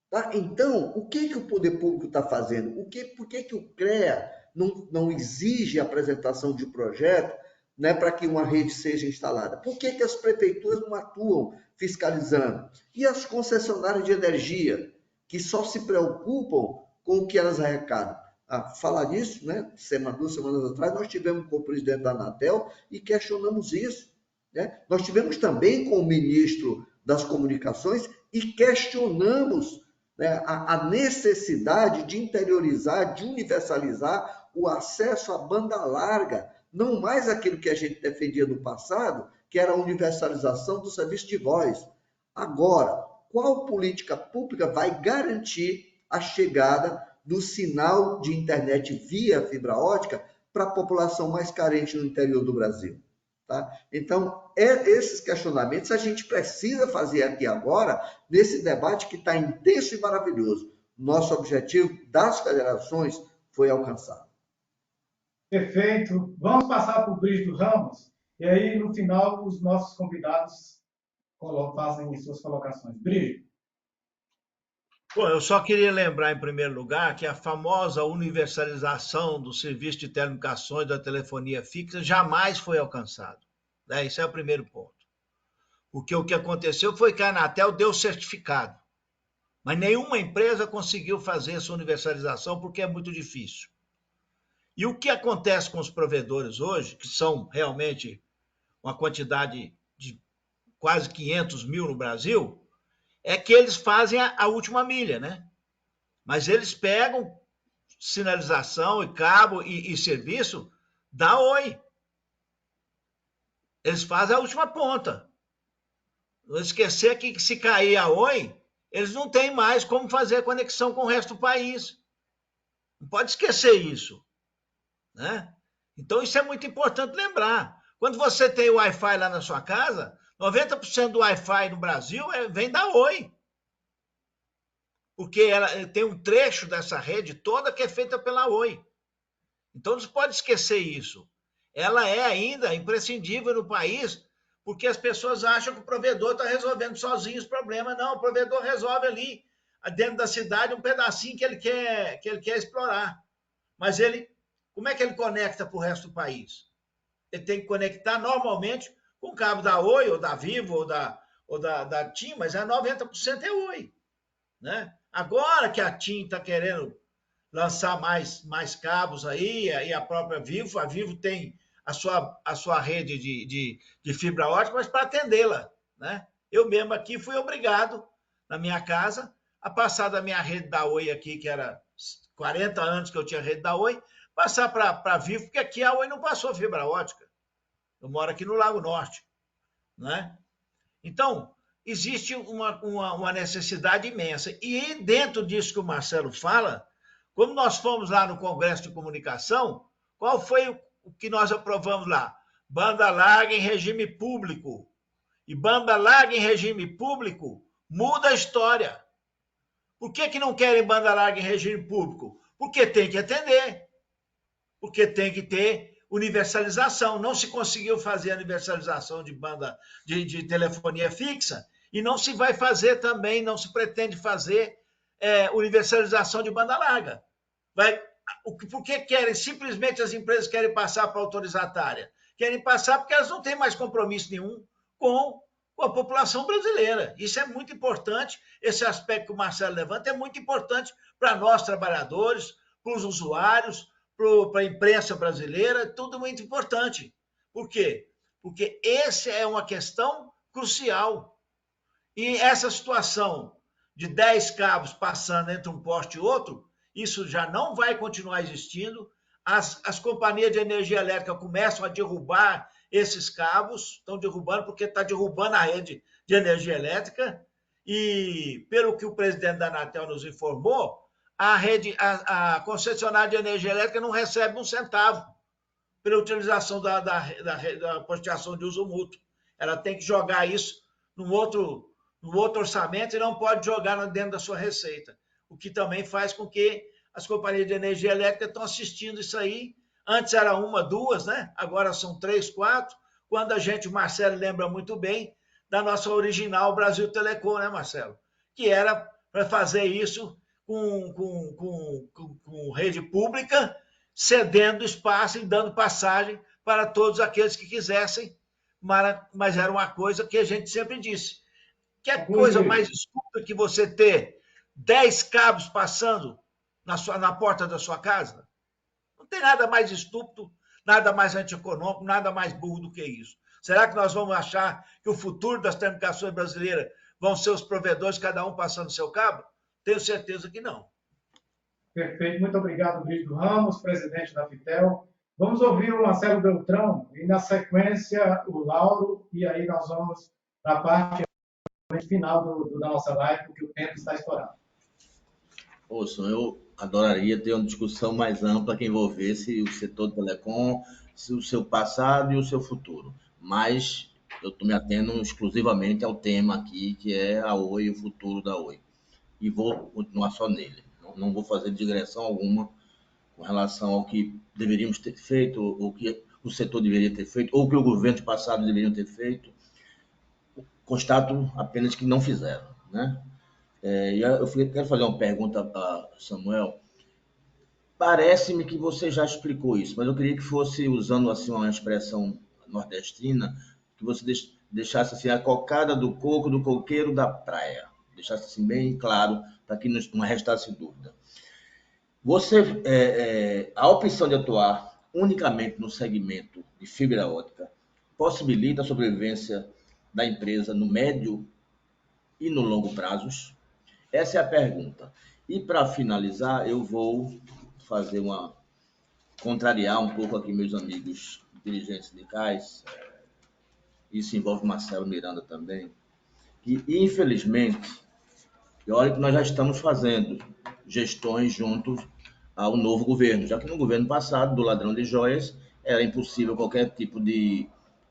Tá? Então, o que o poder público está fazendo? Por que o CREA não exige a apresentação de projeto, né, para que uma rede seja instalada? Por que as prefeituras não atuam fiscalizando? E as concessionárias de energia, que só se preocupam com o que elas arrecadam? Falar nisso, né, 2 semanas atrás, nós tivemos com o presidente da Anatel e questionamos isso. Né? Nós tivemos também com o ministro das Comunicações e questionamos, né, a necessidade de interiorizar, de universalizar o acesso à banda larga, não mais aquilo que a gente defendia no passado, que era a universalização do serviço de voz. Agora, qual política pública vai garantir a chegada do sinal de internet via fibra ótica para a população mais carente no interior do Brasil? Tá? Então, esses questionamentos a gente precisa fazer aqui agora, nesse debate que está intenso e maravilhoso. Nosso objetivo das federações foi alcançado.
Perfeito. Vamos passar para o Brígido Ramos, e aí, no final, os nossos convidados fazem suas colocações. Brígido.
Bom, eu só queria lembrar, em primeiro lugar, que a famosa universalização do serviço de telecomunicações da telefonia fixa jamais foi alcançado. Né? Esse é o primeiro ponto. Porque o que aconteceu foi que a Anatel deu certificado, mas nenhuma empresa conseguiu fazer essa universalização porque é muito difícil. E o que acontece com os provedores hoje, que são realmente uma quantidade de quase 500 mil no Brasil, é que eles fazem a última milha, né? Mas eles pegam sinalização e cabo e serviço da Oi. Eles fazem a última ponta. Não esquecer que se cair a Oi, eles não têm mais como fazer a conexão com o resto do país. Não pode esquecer isso. Né? Então, isso é muito importante lembrar. Quando você tem o Wi-Fi lá na sua casa, 90% do Wi-Fi no Brasil vem da Oi. Porque ela tem um trecho dessa rede toda que é feita pela Oi. Então, não se pode esquecer isso. Ela é ainda imprescindível no país, porque as pessoas acham que o provedor está resolvendo sozinho os problemas. Não, o provedor resolve ali, dentro da cidade, um pedacinho que ele quer explorar. Mas como é que ele conecta para o resto do país? Ele tem que conectar normalmente com o cabo da Oi, ou da Vivo, ou da TIM, mas 90% é Oi. Né? Agora que a TIM está querendo lançar mais cabos aí, a própria Vivo, a Vivo tem a sua rede de fibra ótica, mas para atendê-la. Né? Eu mesmo aqui fui obrigado, na minha casa, a passar da minha rede da Oi aqui, que era 40 anos que eu tinha rede da Oi, passar para a Vivo, porque aqui a Oi não passou fibra ótica. Eu moro aqui no Lago Norte. Né? Então, existe uma necessidade imensa. E dentro disso que o Marcelo fala, como nós fomos lá no Congresso de Comunicação, qual foi o que nós aprovamos lá? Banda larga em regime público. E banda larga em regime público muda a história. Por que não querem banda larga em regime público? Porque tem que atender. Porque tem que ter universalização. Não se conseguiu fazer a universalização de banda de telefonia fixa e não se vai fazer também, não se pretende fazer universalização de banda larga. Por que querem? Simplesmente as empresas querem passar para a autorizatária. Querem passar porque elas não têm mais compromisso nenhum com a população brasileira. Isso é muito importante, esse aspecto que o Marcelo levanta é muito importante para nós, trabalhadores, para os usuários, para a imprensa brasileira, tudo muito importante. Por quê? Porque essa é uma questão crucial. E essa situação de 10 cabos passando entre um poste e outro, isso já não vai continuar existindo. As companhias de energia elétrica começam a derrubar esses cabos, estão derrubando porque está derrubando a rede de energia elétrica. E, pelo que o presidente da Anatel nos informou, a concessionária de energia elétrica não recebe um centavo pela utilização da posteação de uso mútuo. Ela tem que jogar isso no outro orçamento e não pode jogar dentro da sua receita. O que também faz com que as companhias de energia elétrica estão assistindo isso aí. Antes era uma, duas, né? Agora são 3, 4. Quando o Marcelo lembra muito bem da nossa original Brasil Telecom, né, Marcelo? Que era para fazer isso com rede pública, cedendo espaço e dando passagem para todos aqueles que quisessem, mas era uma coisa que a gente sempre disse. Que coisa mais estúpida que você ter 10 cabos passando na porta da sua casa? Não tem nada mais estúpido, nada mais antieconômico, nada mais burro do que isso. Será que nós vamos achar que o futuro das telecomunicações brasileiras vão ser os provedores, cada um passando seu cabo? Tenho certeza que não.
Perfeito. Muito obrigado, Brígido Ramos, presidente da Fitel. Vamos ouvir o Marcelo Beltrão e, na sequência, o Lauro, e aí nós vamos para a parte final da nossa live, porque o tempo está estourado.
Ouça, eu adoraria ter uma discussão mais ampla que envolvesse o setor de telecom, o seu passado e o seu futuro. Mas eu estou me atendo exclusivamente ao tema aqui, que é a Oi e o futuro da Oi. E vou continuar só nele. Não vou fazer digressão alguma com relação ao que deveríamos ter feito, ou que o setor deveria ter feito, ou que o governo passado deveria ter feito. Constato apenas que não fizeram, né? Eu quero fazer uma pergunta a Samuel. Parece-me que você já explicou isso, mas eu queria que fosse, usando assim uma expressão nordestina, que você deixasse assim, a cocada do coco do coqueiro da praia. Deixasse assim bem claro, para que não restasse dúvida. A opção de atuar unicamente no segmento de fibra ótica possibilita a sobrevivência da empresa no médio e no longo prazos? Essa é a pergunta. E para finalizar, eu vou contrariar um pouco aqui meus amigos dirigentes sindicais, isso envolve Marcelo Miranda também, que infelizmente, e olha que nós já estamos fazendo gestões junto ao novo governo, já que no governo passado, do ladrão de joias, era impossível qualquer tipo de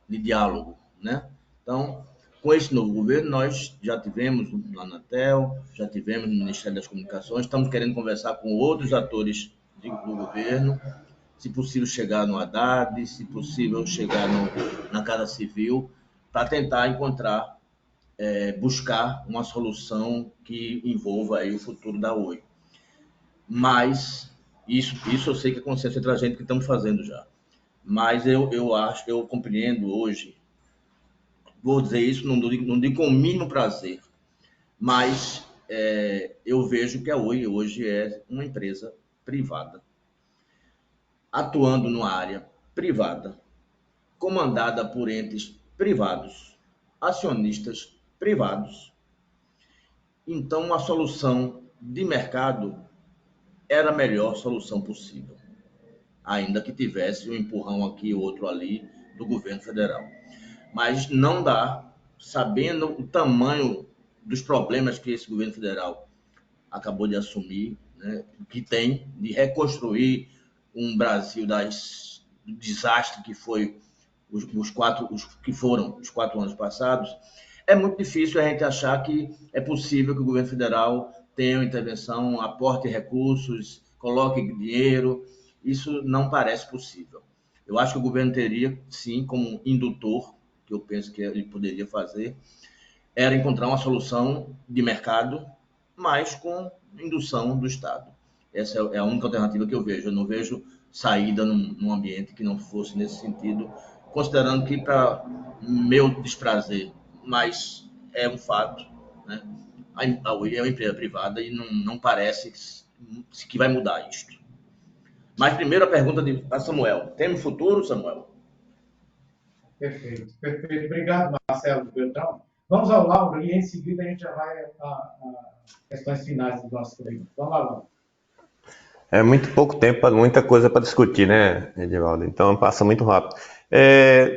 diálogo, né? Então, com esse novo governo, nós já tivemos na Anatel, já tivemos no Ministério das Comunicações, estamos querendo conversar com outros atores do governo, se possível chegar no Haddad, se possível chegar na Casa Civil, para tentar encontrar, buscar uma solução que envolva aí o futuro da Oi. Mas, isso eu sei que é consenso entre a gente que estamos fazendo já. Mas eu compreendo hoje, vou dizer isso, não digo com o mínimo prazer, mas eu vejo que a Oi hoje é uma empresa privada, atuando numa área privada, comandada por entes privados, acionistas privados. Então, a solução de mercado era a melhor solução possível, ainda que tivesse um empurrão aqui, outro ali, do governo federal. Mas não dá, sabendo o tamanho dos problemas que esse governo federal acabou de assumir, né, que tem de reconstruir um Brasil do desastre que foi os 4 anos passados, é muito difícil a gente achar que é possível que o governo federal tenha uma intervenção, aporte recursos, coloque dinheiro. Isso não parece possível. Eu acho que o governo teria, sim, como indutor, que eu penso que ele poderia fazer, era encontrar uma solução de mercado, mas com indução do Estado. Essa é a única alternativa que eu vejo. Eu não vejo saída num ambiente que não fosse nesse sentido, considerando que, para meu desprazer, mas é um fato, né? A Oi é uma empresa privada e não parece que vai mudar isto. Mas primeiro a pergunta a Samuel. Temos futuro, Samuel?
Perfeito, perfeito. Obrigado, Marcelo Beltrão. Vamos ao Lauro e em seguida a gente já vai a questões finais do nosso programa. Vamos lá, Lauro.
É muito pouco tempo, muita coisa para discutir, né, Edivaldo? Então passa muito rápido.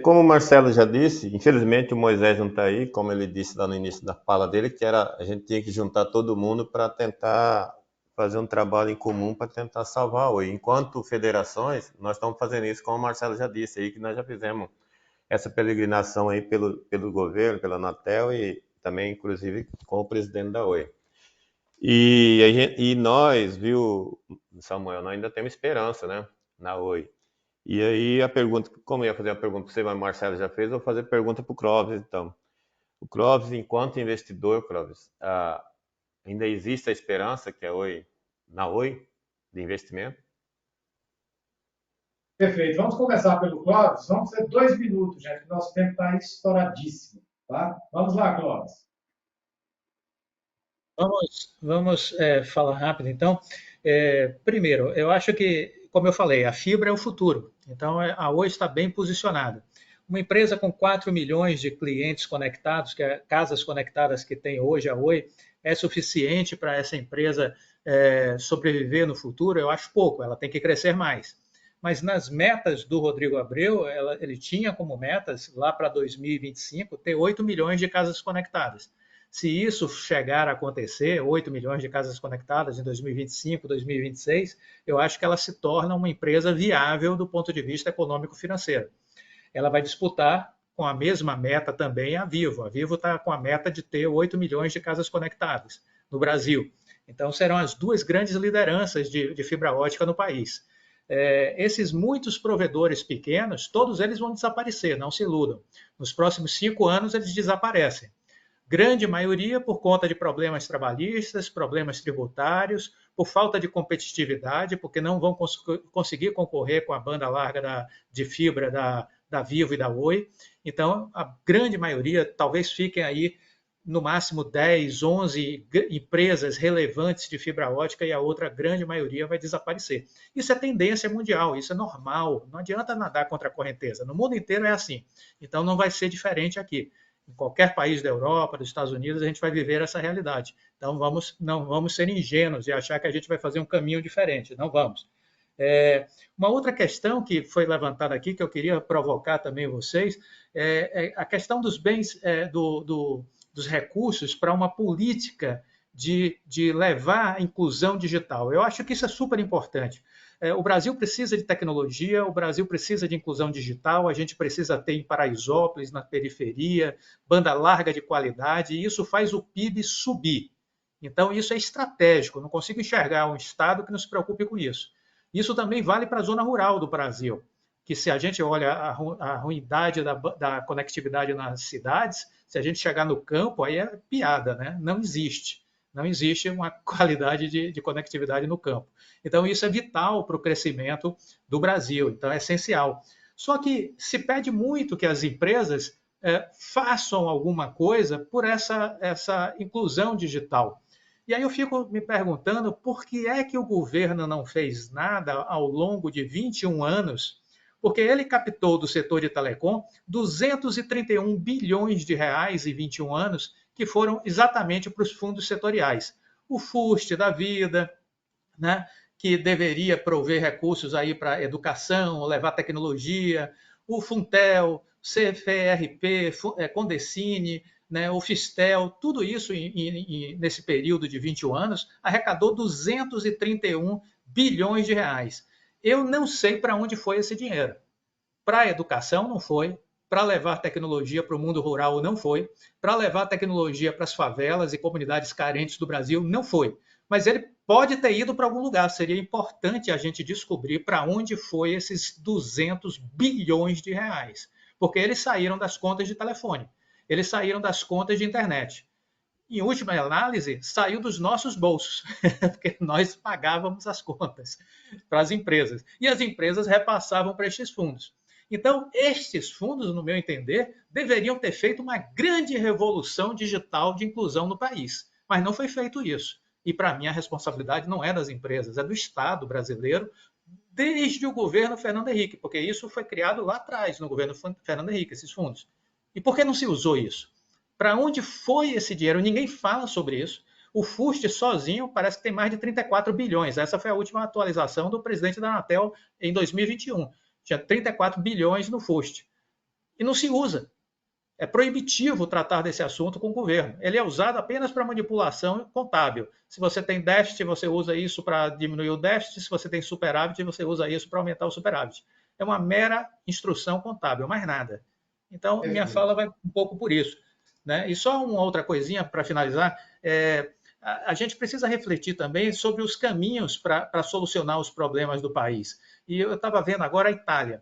Como o Marcelo já disse, infelizmente o Moisés não está aí, como ele disse lá no início da fala dele, que a gente tinha que juntar todo mundo para tentar fazer um trabalho em comum para tentar salvar a Oi. Enquanto federações, nós estamos fazendo isso, como o Marcelo já disse aí, que nós já fizemos essa peregrinação aí pelo governo, pela Anatel e também, inclusive, com o presidente da Oi. E nós, viu, Samuel, nós ainda temos esperança, né, na Oi. E aí a pergunta, como eu ia fazer a pergunta para você, mas o Marcelo já fez, eu vou fazer a pergunta para o Clóvis, então. O Clóvis, enquanto investidor, Clóvis, ainda existe a esperança que a Oi, na Oi, de investimento?
Perfeito. Vamos começar pelo Clóvis. Vamos ter 2 minutos, gente, que nosso tempo está estouradíssimo. Tá? Vamos lá, Clóvis.
Vamos falar rápido, então. Primeiro, eu acho que, como eu falei, a fibra é o futuro. Então, a Oi está bem posicionada. Uma empresa com 4 milhões de clientes conectados, que é casas conectadas que tem hoje a Oi, é suficiente para essa empresa sobreviver no futuro? Eu acho pouco, ela tem que crescer mais. Mas nas metas do Rodrigo Abreu, ele tinha como metas, lá para 2025, ter 8 milhões de casas conectadas. Se isso chegar a acontecer, 8 milhões de casas conectadas em 2025, 2026, eu acho que ela se torna uma empresa viável do ponto de vista econômico-financeiro. Ela vai disputar com a mesma meta também a Vivo. A Vivo está com a meta de ter 8 milhões de casas conectadas no Brasil. Então, serão as 2 grandes lideranças de fibra ótica no país. Esses muitos provedores pequenos, todos eles vão desaparecer, não se iludam. Nos próximos 5 anos, eles desaparecem. Grande maioria por conta de problemas trabalhistas, problemas tributários, por falta de competitividade, porque não vão conseguir concorrer com a banda larga de fibra da Vivo e da Oi. Então, a grande maioria talvez fiquem aí no máximo 10, 11 empresas relevantes de fibra ótica e a outra grande maioria vai desaparecer. Isso é tendência mundial, isso é normal, não adianta nadar contra a correnteza. No mundo inteiro é assim, então não vai ser diferente aqui. Em qualquer país da Europa, dos Estados Unidos, a gente vai viver essa realidade. Então, não vamos ser ingênuos e achar que a gente vai fazer um caminho diferente. Não vamos. Uma outra questão que foi levantada aqui, que eu queria provocar também vocês, é a questão dos bens, dos recursos para uma política de levar a inclusão digital. Eu acho que isso é super importante. O Brasil precisa de tecnologia, o Brasil precisa de inclusão digital, a gente precisa ter em Paraisópolis, na periferia, banda larga de qualidade, e isso faz o PIB subir. Então, isso é estratégico, não consigo enxergar um Estado que não se preocupe com isso. Isso também vale para a zona rural do Brasil, que se a gente olha a ruindade da conectividade nas cidades, se a gente chegar no campo, aí é piada, né? Não existe. Não existe uma qualidade de conectividade no campo. Então, isso é vital para o crescimento do Brasil, então é essencial. Só que se pede muito que as empresas façam alguma coisa por essa inclusão digital. E aí eu fico me perguntando por que é que o governo não fez nada ao longo de 21 anos, porque ele captou do setor de telecom 231 bilhões de reais em 21 anos, que foram exatamente para os fundos setoriais. O FUST da vida, né, que deveria prover recursos aí para educação, levar tecnologia, o Funtel, CFRP, Condecine, né, o Fistel, tudo isso nesse período de 21 anos, arrecadou 231 bilhões de reais. Eu não sei para onde foi esse dinheiro. Para a educação não foi, para levar tecnologia para o mundo rural não foi, para levar tecnologia para as favelas e comunidades carentes do Brasil não foi. Mas ele pode ter ido para algum lugar. Seria importante a gente descobrir para onde foi esses 200 bilhões de reais. Porque eles saíram das contas de telefone, eles saíram das contas de internet. Em última análise, saiu dos nossos bolsos, porque nós pagávamos as contas para as empresas. E as empresas repassavam para estes fundos. Então, estes fundos, no meu entender, deveriam ter feito uma grande revolução digital de inclusão no país. Mas não foi feito isso. E, para mim, a responsabilidade não é das empresas, é do Estado brasileiro, desde o governo Fernando Henrique, porque isso foi criado lá atrás, no governo Fernando Henrique, esses fundos. E por que não se usou isso? Para onde foi esse dinheiro? Ninguém fala sobre isso. O FUST sozinho parece que tem mais de 34 bilhões. Essa foi a última atualização do presidente da Anatel em 2021. Tinha 34 bilhões no FUST. E não se usa. É proibitivo tratar desse assunto com o governo. Ele é usado apenas para manipulação contábil. Se você tem déficit, você usa isso para diminuir o déficit. Se você tem superávit, você usa isso para aumentar o superávit. É uma mera instrução contábil, mais nada. Então, minha fala vai um pouco por isso. Né? E só uma outra coisinha para finalizar, a gente precisa refletir também sobre os caminhos para solucionar os problemas do país. E eu estava vendo agora a Itália,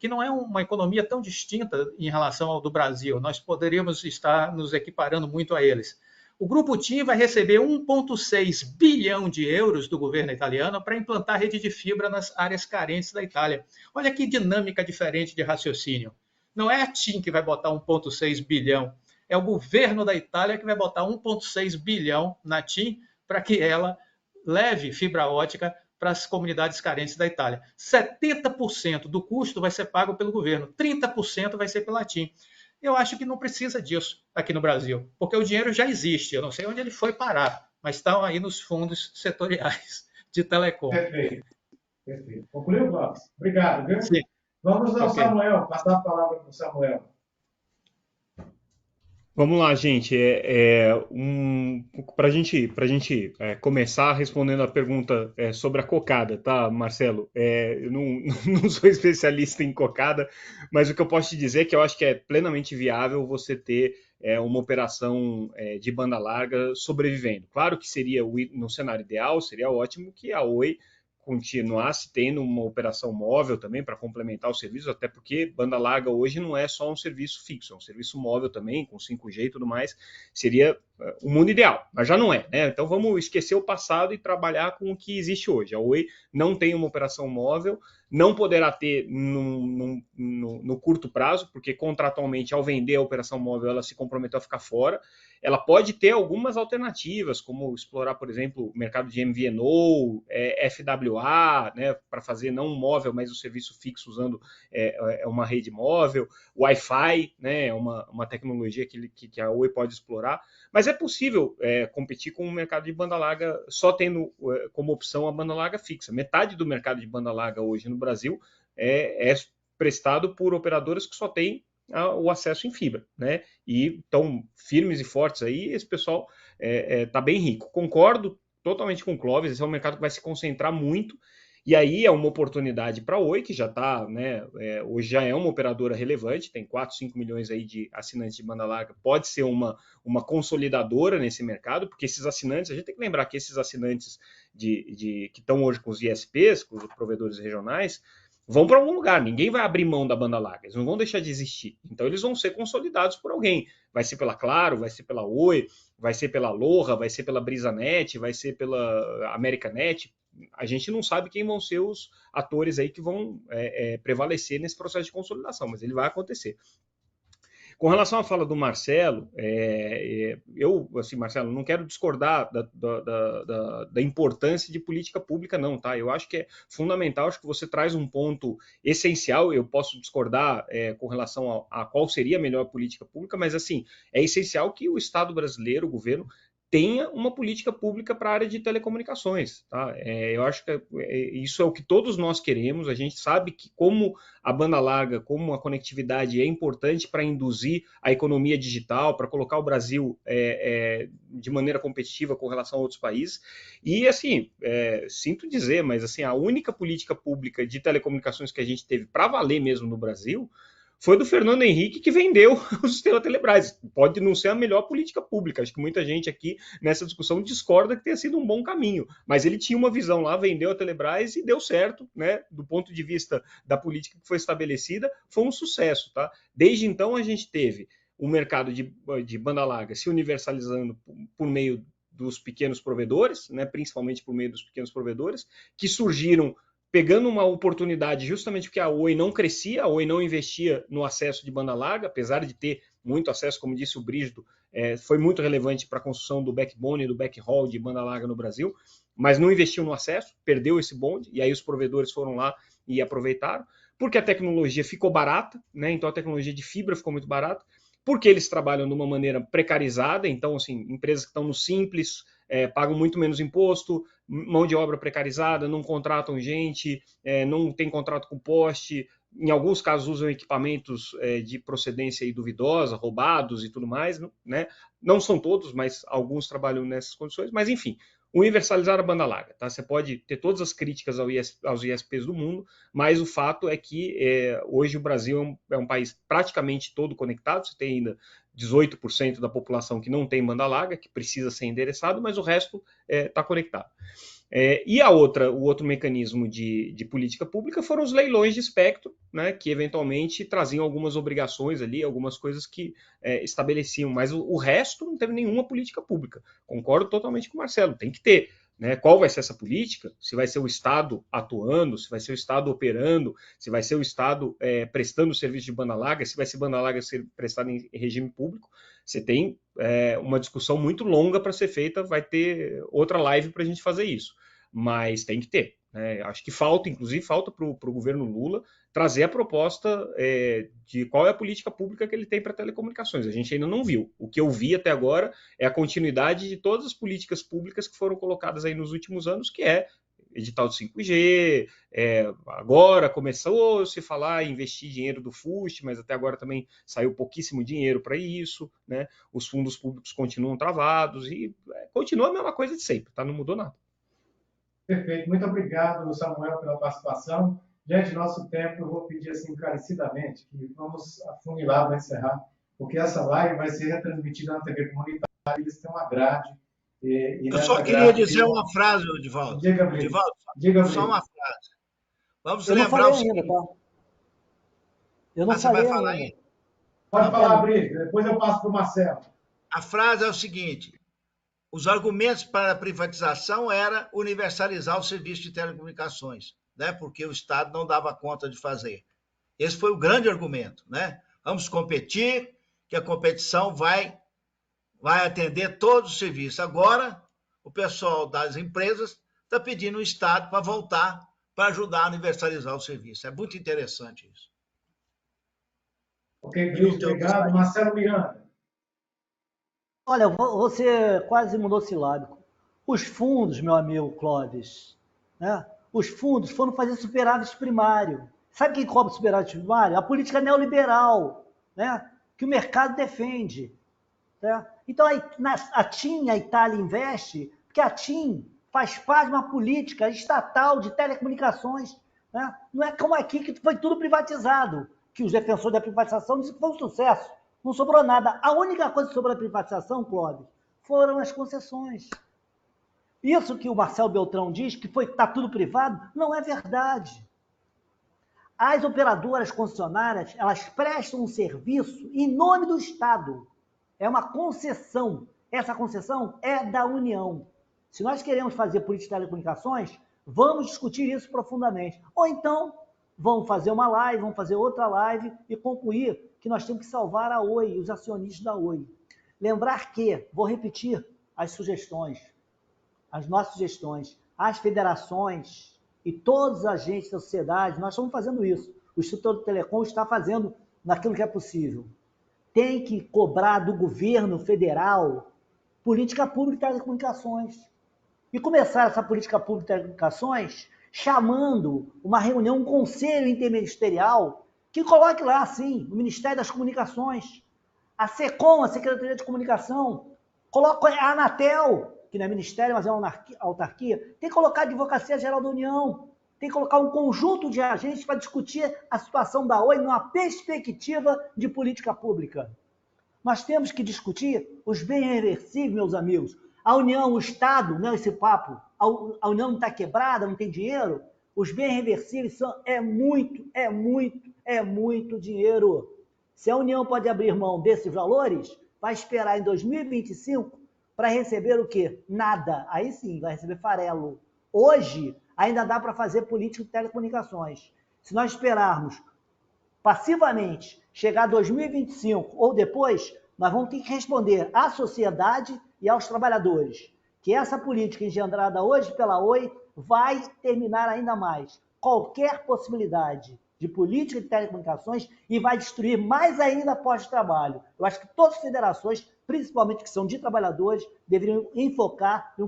que não é uma economia tão distinta em relação ao do Brasil. Nós poderíamos estar nos equiparando muito a eles. O Grupo TIM vai receber 1,6 bilhão de euros do governo italiano para implantar rede de fibra nas áreas carentes da Itália. Olha que dinâmica diferente de raciocínio. Não é a TIM que vai botar 1,6 bilhão, é o governo da Itália que vai botar 1,6 bilhão na TIM para que ela leve fibra ótica para as comunidades carentes da Itália. 70% do custo vai ser pago pelo governo, 30% vai ser pela TIM. Eu acho que não precisa disso aqui no Brasil, porque o dinheiro já existe. Eu não sei onde ele foi parar, mas estão aí nos fundos setoriais de telecom.
Perfeito. Perfeito. Concluiu, Clóvis? Obrigado, viu?
Sim.
Vamos ao Samuel, passar a palavra para o Samuel.
Vamos lá, gente. Para a gente começar respondendo a pergunta sobre a cocada, tá, Marcelo? Eu não sou especialista em cocada, mas o que eu posso te dizer é que eu acho que é plenamente viável você ter uma operação de banda larga sobrevivendo. Claro que seria, no cenário ideal, seria ótimo que a Oi continuasse tendo uma operação móvel também para complementar o serviço, até porque banda larga hoje não é só um serviço fixo, é um serviço móvel também, com 5G e tudo mais, seria o mundo ideal, mas já não é, né? Então vamos esquecer o passado e trabalhar com o que existe hoje. A Oi não tem uma operação móvel, não poderá ter no curto prazo, porque contratualmente, ao vender a operação móvel, ela se comprometeu a ficar fora. Ela pode ter algumas alternativas, como explorar, por exemplo, o mercado de MVNO, FWA, né, para fazer não um móvel, mas um serviço fixo usando uma rede móvel, Wi-Fi, né, uma tecnologia que a Oi pode explorar. Mas é possível competir com o mercado de banda larga só tendo como opção a banda larga fixa. Metade do mercado de banda larga hoje no Brasil é prestado por operadoras que só têm o acesso em fibra, né? E estão firmes e fortes aí, esse pessoal está bem rico. Concordo totalmente com o Clóvis, esse é um mercado que vai se concentrar muito, e aí é uma oportunidade para a Oi, que já está, né, hoje já é uma operadora relevante, tem 4, 5 milhões aí de assinantes de banda larga, pode ser uma consolidadora nesse mercado, porque esses assinantes, a gente tem que lembrar que esses assinantes que estão hoje com os ISPs, com os provedores regionais, vão para algum lugar, ninguém vai abrir mão da banda larga, eles não vão deixar de existir, então eles vão ser consolidados por alguém, vai ser pela Claro, vai ser pela Oi, vai ser pela Aloha, vai ser pela BrisaNet, vai ser pela Americanet, a gente não sabe quem vão ser os atores aí que vão prevalecer nesse processo de consolidação, mas ele vai acontecer. Com relação à fala do Marcelo, eu, assim, Marcelo, não quero discordar da importância de política pública, não, tá? Eu acho que é fundamental, acho que você traz um ponto essencial, eu posso discordar com relação a qual seria a melhor política pública, mas, assim, é essencial que o Estado brasileiro, o governo, tenha uma política pública para a área de telecomunicações. Tá? Eu acho que isso é o que todos nós queremos. A gente sabe que como a banda larga, como a conectividade é importante para induzir a economia digital, para colocar o Brasil de maneira competitiva com relação a outros países. E, assim, sinto dizer, mas assim, a única política pública de telecomunicações que a gente teve para valer mesmo no Brasil foi do Fernando Henrique, que vendeu o sistema Telebrás. Pode não ser a melhor política pública. Acho que muita gente aqui nessa discussão discorda que tenha sido um bom caminho. Mas ele tinha uma visão lá, vendeu a Telebrás e deu certo, né? Do ponto de vista da política que foi estabelecida, foi um sucesso, tá? Desde então a gente teve o mercado de banda larga se universalizando por meio dos pequenos provedores, né? Principalmente por meio dos pequenos provedores, que surgiram pegando uma oportunidade justamente porque a Oi não crescia, a Oi não investia no acesso de banda larga, apesar de ter muito acesso, como disse o Brígido, foi muito relevante para a construção do backbone, do backhaul de banda larga no Brasil, mas não investiu no acesso, perdeu esse bonde, e aí os provedores foram lá e aproveitaram, porque a tecnologia ficou barata, né? Então a tecnologia de fibra ficou muito barata, porque eles trabalham de uma maneira precarizada, então, assim, empresas que estão no simples, pagam muito menos imposto, mão de obra precarizada, não contratam gente, não tem contrato com poste, em alguns casos usam equipamentos de procedência duvidosa, roubados e tudo mais, né? Não são todos, mas alguns trabalham nessas condições, mas enfim, universalizar a banda larga, tá? Você pode ter todas as críticas aos ISPs do mundo, mas o fato é que hoje o Brasil é um país praticamente todo conectado, você tem ainda 18% da população que não tem banda larga, que precisa ser endereçado, mas o resto está conectado. E o outro mecanismo de política pública foram os leilões de espectro, né, que eventualmente traziam algumas obrigações ali, algumas coisas que estabeleciam, mas o resto não teve nenhuma política pública. Concordo totalmente com o Marcelo, tem que ter. Né? Qual vai ser essa política? Se vai ser o Estado atuando, se vai ser o Estado operando, se vai ser o Estado prestando serviço de banda larga, se vai ser banda larga ser prestada em regime público. Você tem uma discussão muito longa para ser feita, vai ter outra live para a gente fazer isso. Mas tem que ter. Né? Acho que inclusive falta para o governo Lula trazer a proposta de qual é a política pública que ele tem para telecomunicações. A gente ainda não viu. O que eu vi até agora é a continuidade de todas as políticas públicas que foram colocadas aí nos últimos anos, que é edital de 5G, agora começou a se falar em investir dinheiro do FUST, mas até agora também saiu pouquíssimo dinheiro para isso, né? Os fundos públicos continuam travados e continua a mesma coisa de sempre, tá? Não mudou nada.
Perfeito. Muito obrigado, Samuel, pela participação. Gente, nosso tempo, eu vou pedir assim encarecidamente que vamos afunilar para encerrar, porque essa live vai ser retransmitida na TV comunitária, eles têm uma grade.
Eu só queria dizer uma frase, Edivaldo.
Diga,
Edivaldo,
diga,
só uma frase. Vamos
eu
lembrar
não
o
falei
seguinte.
ainda, tá? Eu não
Você
falei
vai falar
ainda.
ainda?
Pode falar, Brito, depois eu passo para o Marcelo.
A frase é o seguinte: os argumentos para a privatização era universalizar o serviço de telecomunicações, né? Porque o Estado não dava conta de fazer. Esse foi o grande argumento, né? Vamos competir, que a competição vai atender todos os serviços. Agora, o pessoal das empresas está pedindo o Estado para voltar para ajudar a universalizar o serviço. É muito interessante isso.
Ok, Brito, obrigado. Marcelo Miranda.
Olha, você quase mudou silábico. Os fundos, meu amigo Clóvis, né? Os fundos foram fazer superávit primário. Sabe quem cobra superávit primário? A política neoliberal, né? Que o mercado defende. Né? Então, a TIM, a Itália investe, porque a TIM faz parte de uma política estatal de telecomunicações. Né? Não é como aqui que foi tudo privatizado, que os defensores da privatização disseram que foi um sucesso. Não sobrou nada. A única coisa que sobrou da privatização, Clóvis, foram as concessões. Isso que o Marcelo Beltrão diz, que está tudo privado, não é verdade. As operadoras concessionárias, elas prestam um serviço em nome do Estado. É uma concessão. Essa concessão é da União. Se nós queremos fazer política de telecomunicações, vamos discutir isso profundamente. Ou então, vamos fazer uma live, vamos fazer outra live e concluir que nós temos que salvar a Oi, os acionistas da Oi. Lembrar que, vou repetir as sugestões, as nossas sugestões, as federações e todos os agentes da sociedade, nós estamos fazendo isso. O Instituto Telecom está fazendo naquilo que é possível. Tem que cobrar do governo federal política pública de telecomunicações. E começar essa política pública de telecomunicações chamando uma reunião, um conselho interministerial que coloque lá, sim, o Ministério das Comunicações, a SECOM, a Secretaria de Comunicação, coloca a Anatel, que não é ministério, mas é uma autarquia, tem que colocar a Advocacia Geral da União, tem que colocar um conjunto de agentes para discutir a situação da Oi numa perspectiva de política pública. Nós temos que discutir os bens reversíveis, meus amigos. A União, o Estado, não é esse papo, a União não está quebrada, não tem dinheiro, os bens reversíveis é muito dinheiro. Se a União pode abrir mão desses valores, vai esperar em 2025 para receber o quê? Nada. Aí sim, vai receber farelo. Hoje, ainda dá para fazer política de telecomunicações. Se nós esperarmos passivamente chegar a 2025 ou depois, nós vamos ter que responder à sociedade e aos trabalhadores que essa política engendrada hoje pela Oi vai terminar ainda mais qualquer possibilidade de política de telecomunicações e vai destruir mais ainda a postos de trabalho. Eu acho que todas as federações, principalmente que são de trabalhadores, deveriam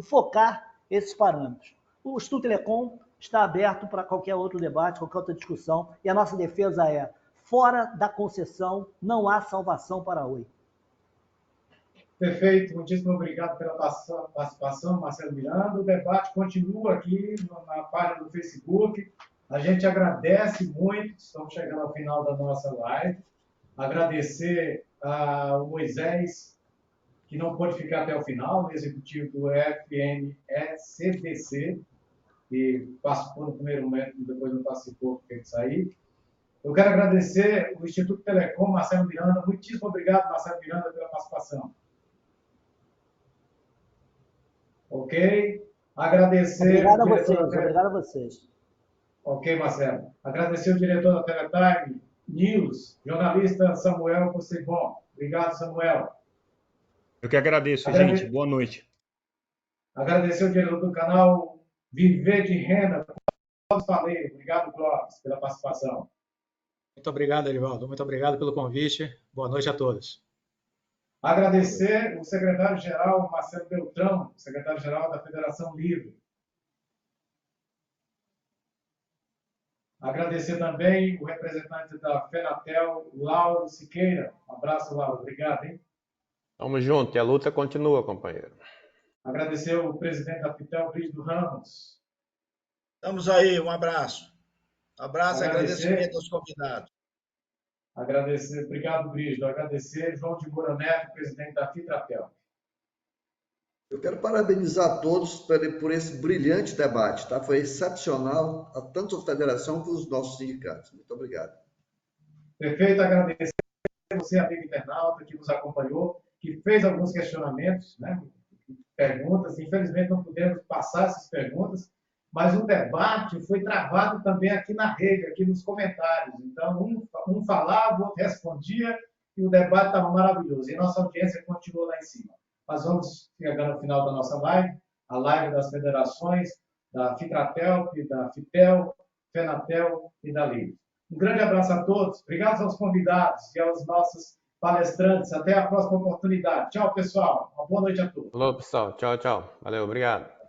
focar esses parâmetros. O Instituto Telecom está aberto para qualquer outro debate, qualquer outra discussão, e a nossa defesa é: fora da concessão não há salvação para a Oi.
Perfeito, muitíssimo obrigado pela participação, Marcelo Miranda. O debate continua aqui na página do Facebook. A gente agradece muito, estamos chegando ao final da nossa live. Agradecer ao Moisés, que não pôde ficar até o final, o executivo do FNECDC, que participou no primeiro momento e depois não participou porque teve que sair. Eu quero agradecer o Instituto Telecom, Marcelo Miranda. Muitíssimo obrigado, Marcelo Miranda, pela participação. Ok? Agradecer...
Obrigado a vocês.
Ok, Marcelo. Agradecer o diretor da Teletime News, jornalista Samuel Possebon. Obrigado, Samuel.
Eu que agradeço, gente. Boa noite.
Agradecer o diretor do canal Viver de Renda, Clóvis Faleiro. Obrigado, Clóvis, pela participação.
Muito obrigado, Erivaldo. Muito obrigado pelo convite. Boa noite a todos.
Agradecer o secretário-geral Marcelo Beltrão, secretário-geral da Federação Livre. Agradecer também o representante da FENATEL, Lauro Siqueira. Um abraço, Lauro. Obrigado, hein?
Tamo junto, e a luta continua, companheiro.
Agradecer o presidente da FITEL, Brígido Ramos.
Estamos aí, um abraço. Abraço e agradecimento aos convidados.
Agradecer, obrigado, Brígido. Agradecer João de Moura Neto, presidente da FITRATEL.
Eu quero parabenizar a todos por esse brilhante debate, tá? Foi excepcional, a tanto a federação como os nossos sindicatos. Muito obrigado.
Perfeito, agradecer a você, amigo internauta, que nos acompanhou, que fez alguns questionamentos, né? Perguntas. Infelizmente não pudemos passar essas perguntas, mas o debate foi travado também aqui na rede, aqui nos comentários. Então, um falava, o outro respondia, e o debate estava maravilhoso. E nossa audiência continuou lá em cima. Nós vamos chegar no final da nossa live, a live das federações, da FITRATEL, da FITEL, FENATEL e da LIVRE. Um grande abraço a todos. Obrigado aos convidados e aos nossos palestrantes. Até a próxima oportunidade. Tchau, pessoal. Uma boa noite a todos.
Falou, pessoal. Tchau, tchau. Valeu, obrigado.